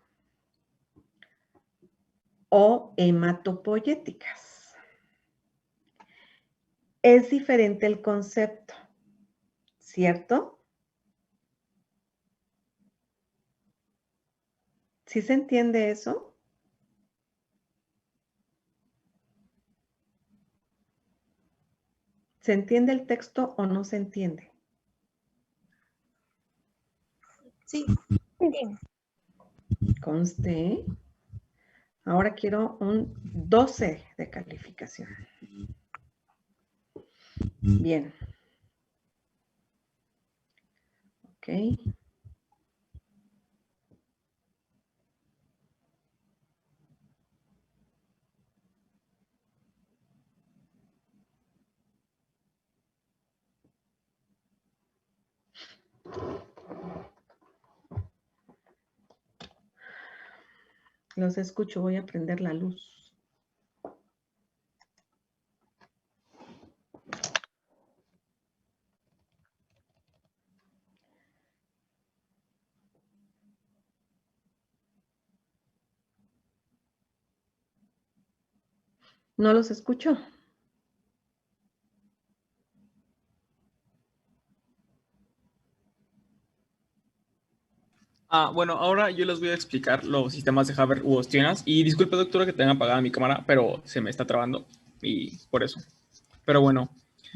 o hematopoyéticas. Es diferente el concepto, ¿cierto? ¿Sí se entiende eso? ¿Se entiende el texto o no se entiende?
Sí.
Conste. Ahora quiero un 12 de calificación. Bien. Ok. Los escucho, voy a prender la luz. No los escucho.
Bueno, ahora yo les voy a explicar los sistemas de Haber u Ostionas. Y disculpe, doctora, que tenga apagada mi cámara, pero se me está trabando y por eso. Pero bueno,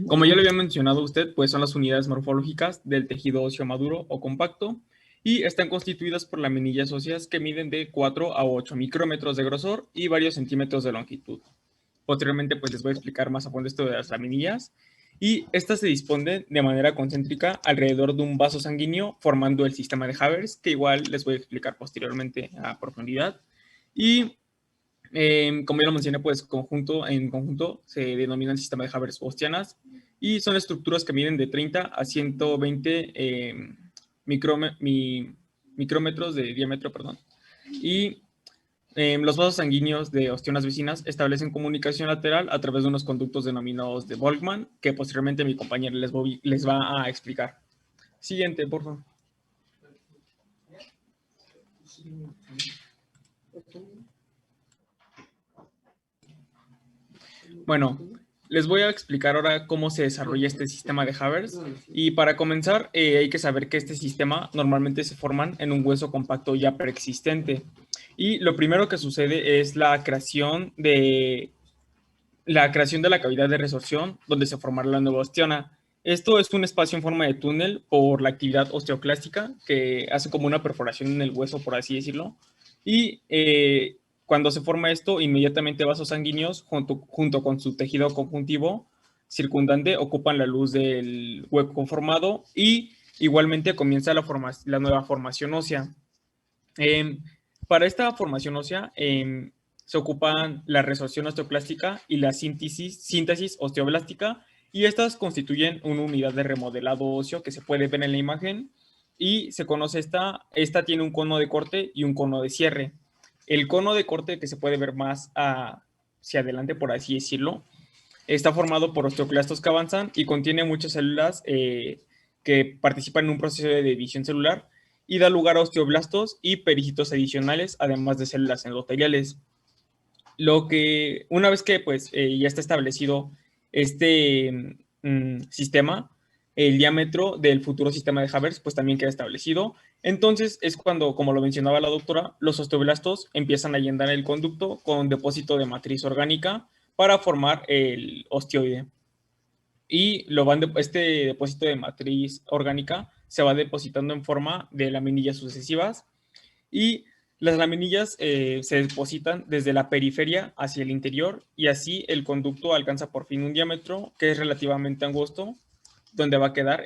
como ya le había mencionado a usted, pues son las unidades morfológicas del tejido óseo maduro o compacto y están constituidas por laminillas óseas que miden de 4 a 8 micrómetros de grosor y varios centímetros de longitud. Posteriormente, pues les voy a explicar más a fondo esto de las laminillas. Y estas se disponen de manera concéntrica alrededor de un vaso sanguíneo formando el sistema de Havers, que igual les voy a explicar posteriormente a profundidad. Y como ya lo mencioné, pues en conjunto se denominan sistema de Havers o Ostianas y son estructuras que miden de 30 a 120 micrómetros de diámetro, perdón. Y los vasos sanguíneos de ostionas vecinas establecen comunicación lateral a través de unos conductos denominados de Volkmann, que posteriormente mi compañero les va a explicar. Siguiente, por favor. Bueno, les voy a explicar ahora cómo se desarrolla este sistema de Havers. Y para comenzar, hay que saber que este sistema normalmente se forman en un hueso compacto ya preexistente. Y lo primero que sucede es la creación de la cavidad de resorción donde se formará la nueva ostiona. Esto es un espacio en forma de túnel por la actividad osteoclástica que hace como una perforación en el hueso, por así decirlo. Y cuando se forma esto, inmediatamente vasos sanguíneos junto con su tejido conjuntivo circundante ocupan la luz del hueco formado y igualmente comienza la nueva formación ósea. Para esta formación ósea se ocupan la resorción osteoclástica y la síntesis osteoblástica, y estas constituyen una unidad de remodelado óseo que se puede ver en la imagen, y se conoce esta tiene un cono de corte y un cono de cierre. El cono de corte, que se puede ver más hacia adelante, por así decirlo, está formado por osteoclastos que avanzan y contiene muchas células que participan en un proceso de división celular y da lugar a osteoblastos y pericitos adicionales, además de células endoteliales. Una vez que pues, ya está establecido este sistema, el diámetro del futuro sistema de Havers pues también queda establecido. Entonces es cuando, como lo mencionaba la doctora, los osteoblastos empiezan a llenar el conducto con depósito de matriz orgánica para formar el osteoide. Y este depósito de matriz orgánica se va depositando en forma de laminillas sucesivas, y las laminillas se depositan desde la periferia hacia el interior, y así el conducto alcanza por fin un diámetro que es relativamente angosto, donde va a quedar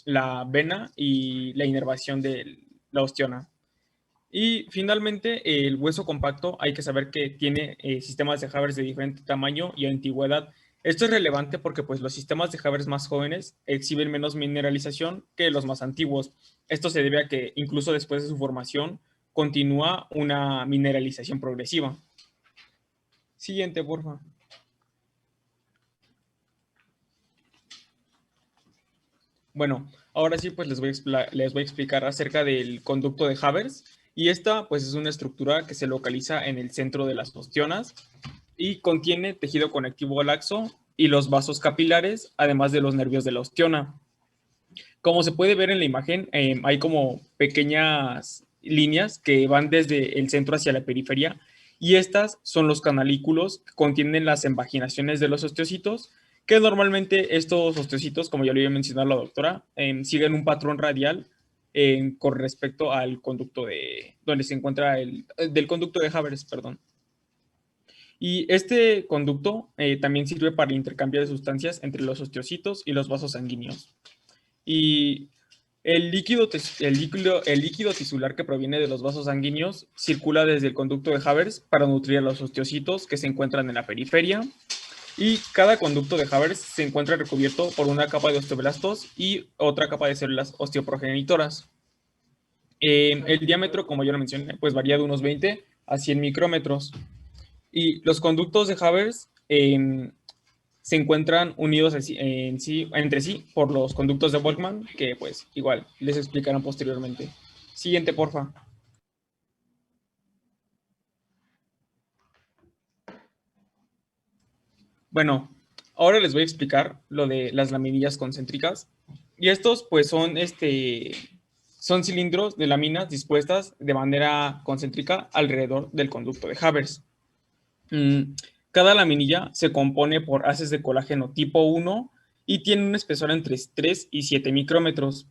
la vena y la inervación de la ostiona. Y finalmente, el hueso compacto, hay que saber que tiene sistemas de Havers de diferente tamaño y antigüedad. Esto es relevante porque pues, los sistemas de Havers más jóvenes exhiben menos mineralización que los más antiguos. Esto se debe a que incluso después de su formación continúa una mineralización progresiva. Siguiente, por favor. Bueno, ahora sí, pues les voy a explicar acerca del conducto de Havers. Y esta, pues, es una estructura que se localiza en el centro de las ostionas y contiene tejido conectivo laxo y los vasos capilares, además de los nervios de la ostiona. Como se puede ver en la imagen, hay como pequeñas líneas que van desde el centro hacia la periferia, y estas son los canalículos que contienen las invaginaciones de los osteocitos, que normalmente estos osteocitos, como ya lo había mencionado la doctora, siguen un patrón radial con respecto al conducto donde se encuentra del conducto de Havers, perdón. Y este conducto también sirve para el intercambio de sustancias entre los osteocitos y los vasos sanguíneos. Y el líquido tisular que proviene de los vasos sanguíneos circula desde el conducto de Havers para nutrir a los osteocitos que se encuentran en la periferia. Y cada conducto de Havers se encuentra recubierto por una capa de osteoblastos y otra capa de células osteoprogenitoras. El diámetro, como yo lo mencioné, pues varía de unos 20 a 100 micrómetros. Y los conductos de Havers se encuentran unidos entre sí por los conductos de Volkmann, que pues igual les explicarán posteriormente. Siguiente, porfa. Bueno, ahora les voy a explicar lo de las laminillas concéntricas. Y estos pues son cilindros de láminas dispuestas de manera concéntrica alrededor del conducto de Havers. Cada laminilla se compone por haces de colágeno tipo 1 y tiene un espesor entre 3 y 7 micrómetros.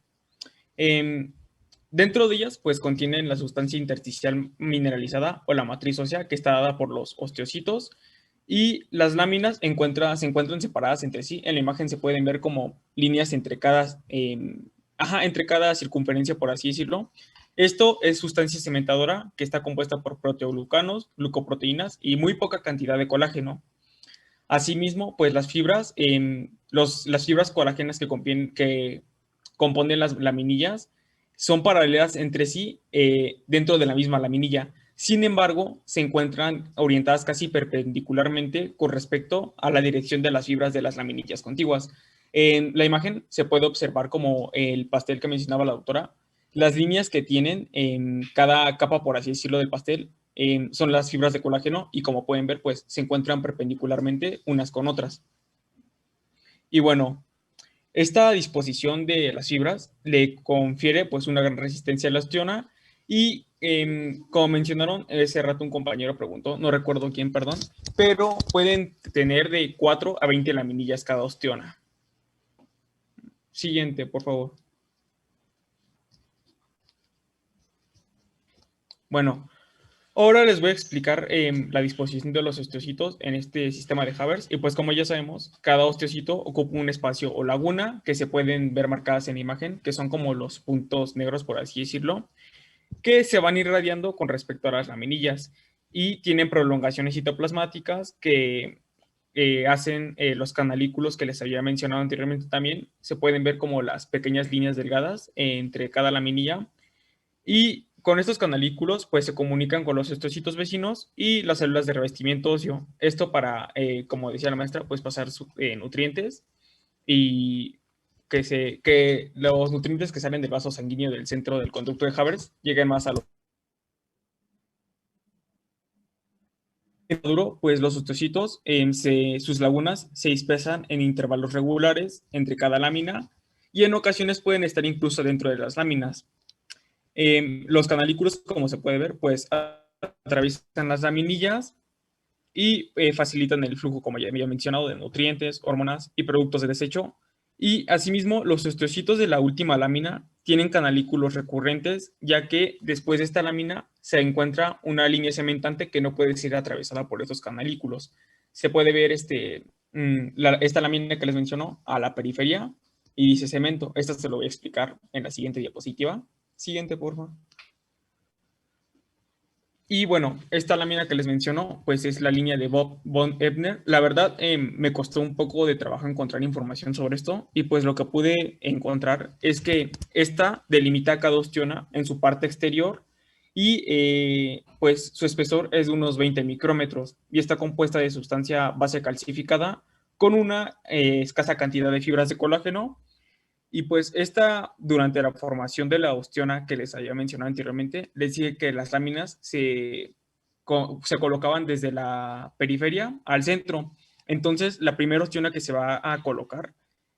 Dentro de ellas, pues contienen la sustancia intersticial mineralizada o la matriz ósea que está dada por los osteocitos, y las láminas se encuentran separadas entre sí. En la imagen se pueden ver como líneas entre cada circunferencia, por así decirlo. Esto es sustancia cementadora que está compuesta por proteoglucanos, glucoproteínas y muy poca cantidad de colágeno. Asimismo, pues las fibras colágenas que componen las laminillas son paralelas entre sí dentro de la misma laminilla. Sin embargo, se encuentran orientadas casi perpendicularmente con respecto a la dirección de las fibras de las laminillas contiguas. En la imagen se puede observar como el pastel que mencionaba la doctora. Las líneas que tienen en cada capa, por así decirlo, del pastel son las fibras de colágeno, y como pueden ver, pues se encuentran perpendicularmente unas con otras. Y bueno, esta disposición de las fibras le confiere pues una gran resistencia a la osteona, y como mencionaron ese rato un compañero preguntó, no recuerdo quién, perdón, pero pueden tener de 4 a 20 laminillas cada osteona. Siguiente, por favor. Bueno, ahora les voy a explicar la disposición de los osteocitos en este sistema de Havers. Y pues como ya sabemos, cada osteocito ocupa un espacio o laguna que se pueden ver marcadas en la imagen, que son como los puntos negros, por así decirlo, que se van irradiando con respecto a las laminillas, y tienen prolongaciones citoplasmáticas que hacen los canalículos que les había mencionado anteriormente. También se pueden ver como las pequeñas líneas delgadas entre cada laminilla, y con estos canalículos pues se comunican con los osteocitos vecinos y las células de revestimiento óseo. Esto para, como decía la maestra, pues pasar nutrientes, y que los nutrientes que salen del vaso sanguíneo del centro del conducto de Havers lleguen más a los maduro. Pues los osteocitos, sus lagunas se dispersan en intervalos regulares entre cada lámina, y en ocasiones pueden estar incluso dentro de las láminas. Los canalículos, como se puede ver, pues atraviesan las laminillas y facilitan el flujo, como ya había mencionado, de nutrientes, hormonas y productos de desecho. Y asimismo, los osteocitos de la última lámina tienen canalículos recurrentes, ya que después de esta lámina se encuentra una línea cementante que no puede ser atravesada por estos canalículos. Se puede ver esta lámina que les mencionó a la periferia y dice cemento. Esto se lo voy a explicar en la siguiente diapositiva. Siguiente, por favor. Y bueno, esta lámina que les menciono, pues es la línea de Bob von Ebner. La verdad, me costó un poco de trabajo encontrar información sobre esto, y pues lo que pude encontrar es que esta delimita cada osteona en su parte exterior, y pues su espesor es de unos 20 micrómetros, y está compuesta de sustancia base calcificada con una escasa cantidad de fibras de colágeno. Y pues durante la formación de la osteona que les había mencionado anteriormente, les dije que las láminas se colocaban desde la periferia al centro. Entonces, la primera osteona que se va a colocar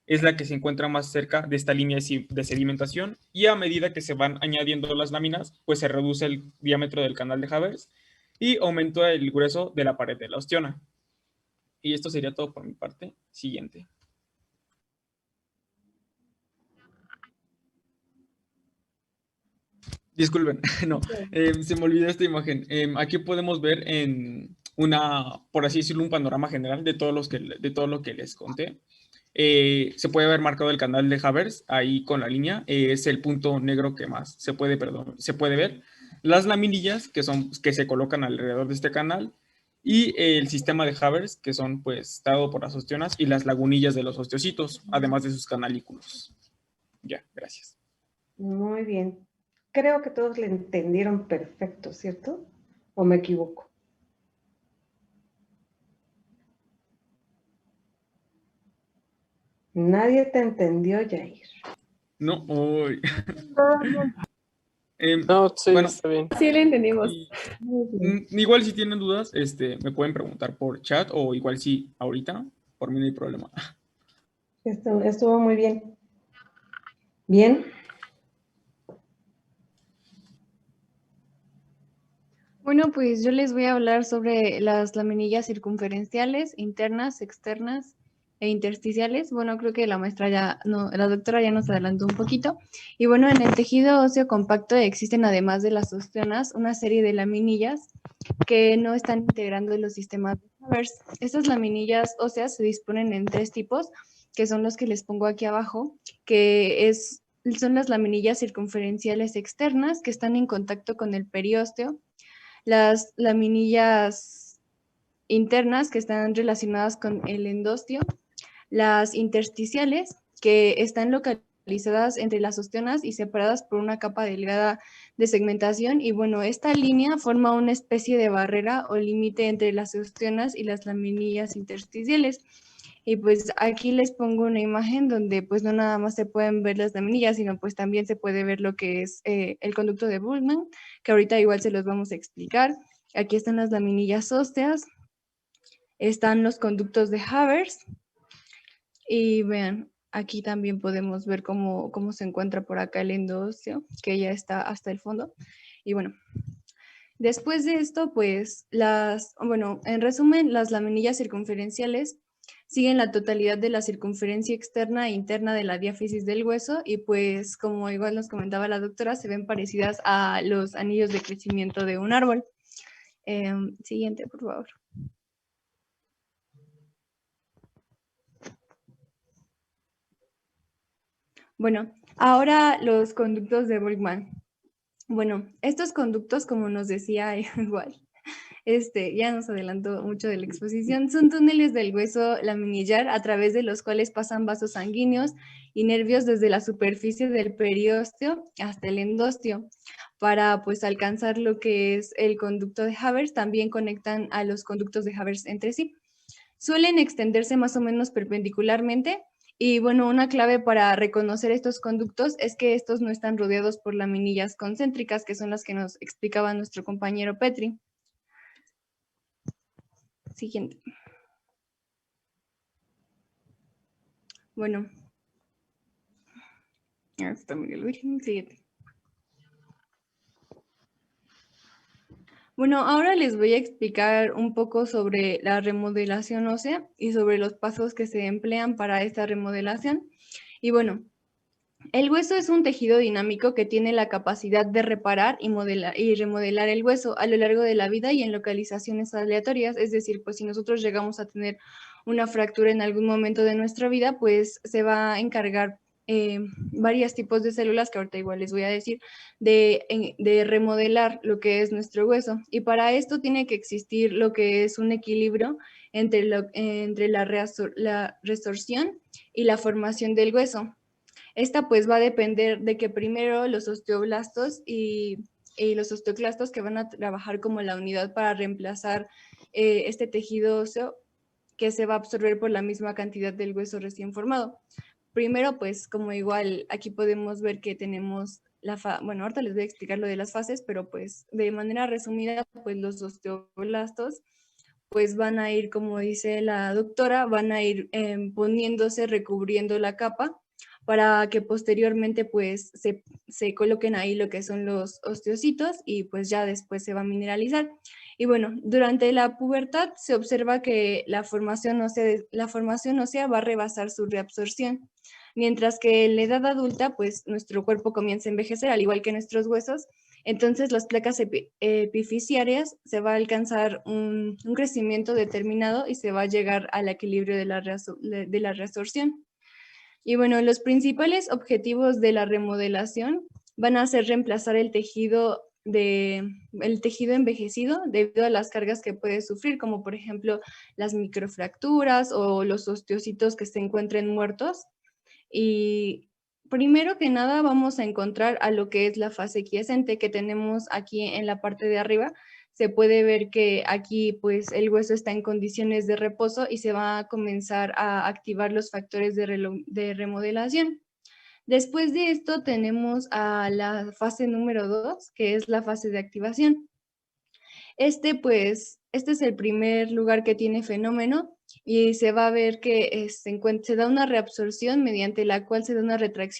es la que se encuentra más cerca de esta línea de sedimentación, y a medida que se van añadiendo las láminas, pues se reduce el diámetro del canal de Havers y aumenta el grueso de la pared de la osteona. Y esto sería todo por mi parte. Siguiente. Disculpen, no, se me olvidó esta imagen. Aquí podemos ver por así decirlo, un panorama general de todo lo que les conté. Se puede ver marcado el canal de Havers ahí con la línea, es el punto negro que más se puede ver. Las laminillas que se colocan alrededor de este canal, y el sistema de Havers, que son pues dado por las osteonas y las lagunillas de los osteocitos, además de sus canalículos. Ya, gracias.
Muy bien. Creo que todos le entendieron perfecto, ¿cierto? ¿O me equivoco? Nadie te entendió, Jair.
No, uy.
No, sí,
bueno,
está bien.
Sí, le entendimos.
Igual si tienen dudas, me pueden preguntar por chat, o igual si ahorita, por mí no hay problema.
Estuvo muy bien. Bien.
Bueno, pues yo les voy a hablar sobre las laminillas circunferenciales, internas, externas e intersticiales. Bueno, creo que la maestra ya, no, la doctora ya nos adelantó un poquito. Y bueno, en el tejido óseo compacto existen, además de las osteonas, una serie de laminillas que no están integrando en los sistemas de Havers. Estas laminillas óseas se disponen en 3 tipos, que son los que les pongo aquí abajo, que son las laminillas circunferenciales externas, que están en contacto con el periósteo, las laminillas internas, que están relacionadas con el endostio, las intersticiales, que están localizadas entre las osteonas y separadas por una capa delgada de segmentación. Y bueno, esta línea forma una especie de barrera o límite entre las osteonas y las laminillas intersticiales. Y pues aquí les pongo una imagen donde pues no nada más se pueden ver las laminillas, sino pues también se puede ver lo que es el conducto de Bullmann, que ahorita igual se los vamos a explicar. Aquí están las laminillas óseas, están los conductos de Havers, y vean, aquí también podemos ver cómo se encuentra por acá el endoóseo, que ya está hasta el fondo. Y bueno, después de esto, pues en resumen, las laminillas circunferenciales siguen la totalidad de la circunferencia externa e interna de la diáfisis del hueso y pues como igual nos comentaba la doctora, se ven parecidas a los anillos de crecimiento de un árbol. Siguiente, por favor. Bueno, ahora los conductos de Bullmann. Bueno, estos conductos, como nos decía igual, ya nos adelantó mucho de la exposición, son túneles del hueso laminillar a través de los cuales pasan vasos sanguíneos y nervios desde la superficie del periósteo hasta el endostio. Para pues alcanzar lo que es el conducto de Havers, también conectan a los conductos de Havers entre sí. Suelen extenderse más o menos perpendicularmente. Y bueno, una clave para reconocer estos conductos es que estos no están rodeados por laminillas concéntricas, que son las que nos explicaba nuestro compañero Petri. Siguiente. Bueno. Está muy bien. Siguiente. Bueno, ahora les voy a explicar un poco sobre la remodelación ósea y sobre los pasos que se emplean para esta remodelación. Y bueno, el hueso es un tejido dinámico que tiene la capacidad de reparar y remodelar el hueso a lo largo de la vida y en localizaciones aleatorias. Es decir, pues si nosotros llegamos a tener una fractura en algún momento de nuestra vida, pues se va a encargar varios tipos de células, que ahorita igual les voy a decir, de remodelar lo que es nuestro hueso. Y para esto tiene que existir lo que es un equilibrio entre la resorción y la formación del hueso. Esta pues va a depender de que primero los osteoblastos y los osteoclastos, que van a trabajar como la unidad para reemplazar este tejido óseo que se va a absorber por la misma cantidad del hueso recién formado. Primero, pues como igual aquí podemos ver que tenemos bueno, ahorita les voy a explicar lo de las fases, pero pues de manera resumida, pues los osteoblastos pues van a ir, como dice la doctora, van a ir poniéndose, recubriendo la capa para que posteriormente pues se coloquen ahí lo que son los osteocitos y pues ya después se va a mineralizar. Y bueno, durante la pubertad se observa que la formación ósea va a rebasar su reabsorción, mientras que en la edad adulta pues nuestro cuerpo comienza a envejecer, al igual que nuestros huesos. Entonces las placas epifisiarias se va a alcanzar un crecimiento determinado y se va a llegar al equilibrio de la reabsorción. Y bueno, los principales objetivos de la remodelación van a ser reemplazar el tejido envejecido debido a las cargas que puede sufrir, como por ejemplo las microfracturas o los osteocitos que se encuentren muertos. Y primero que nada vamos a encontrar a lo que es la fase quiescente que tenemos aquí en la parte de arriba. Se puede ver que aquí pues el hueso está en condiciones de reposo y se va a comenzar a activar los factores de remodelación. Después de esto tenemos a la fase número 2, que es la fase de activación. Este es el primer lugar que tiene fenómeno y se va a ver que se da una reabsorción mediante la cual se da una retracción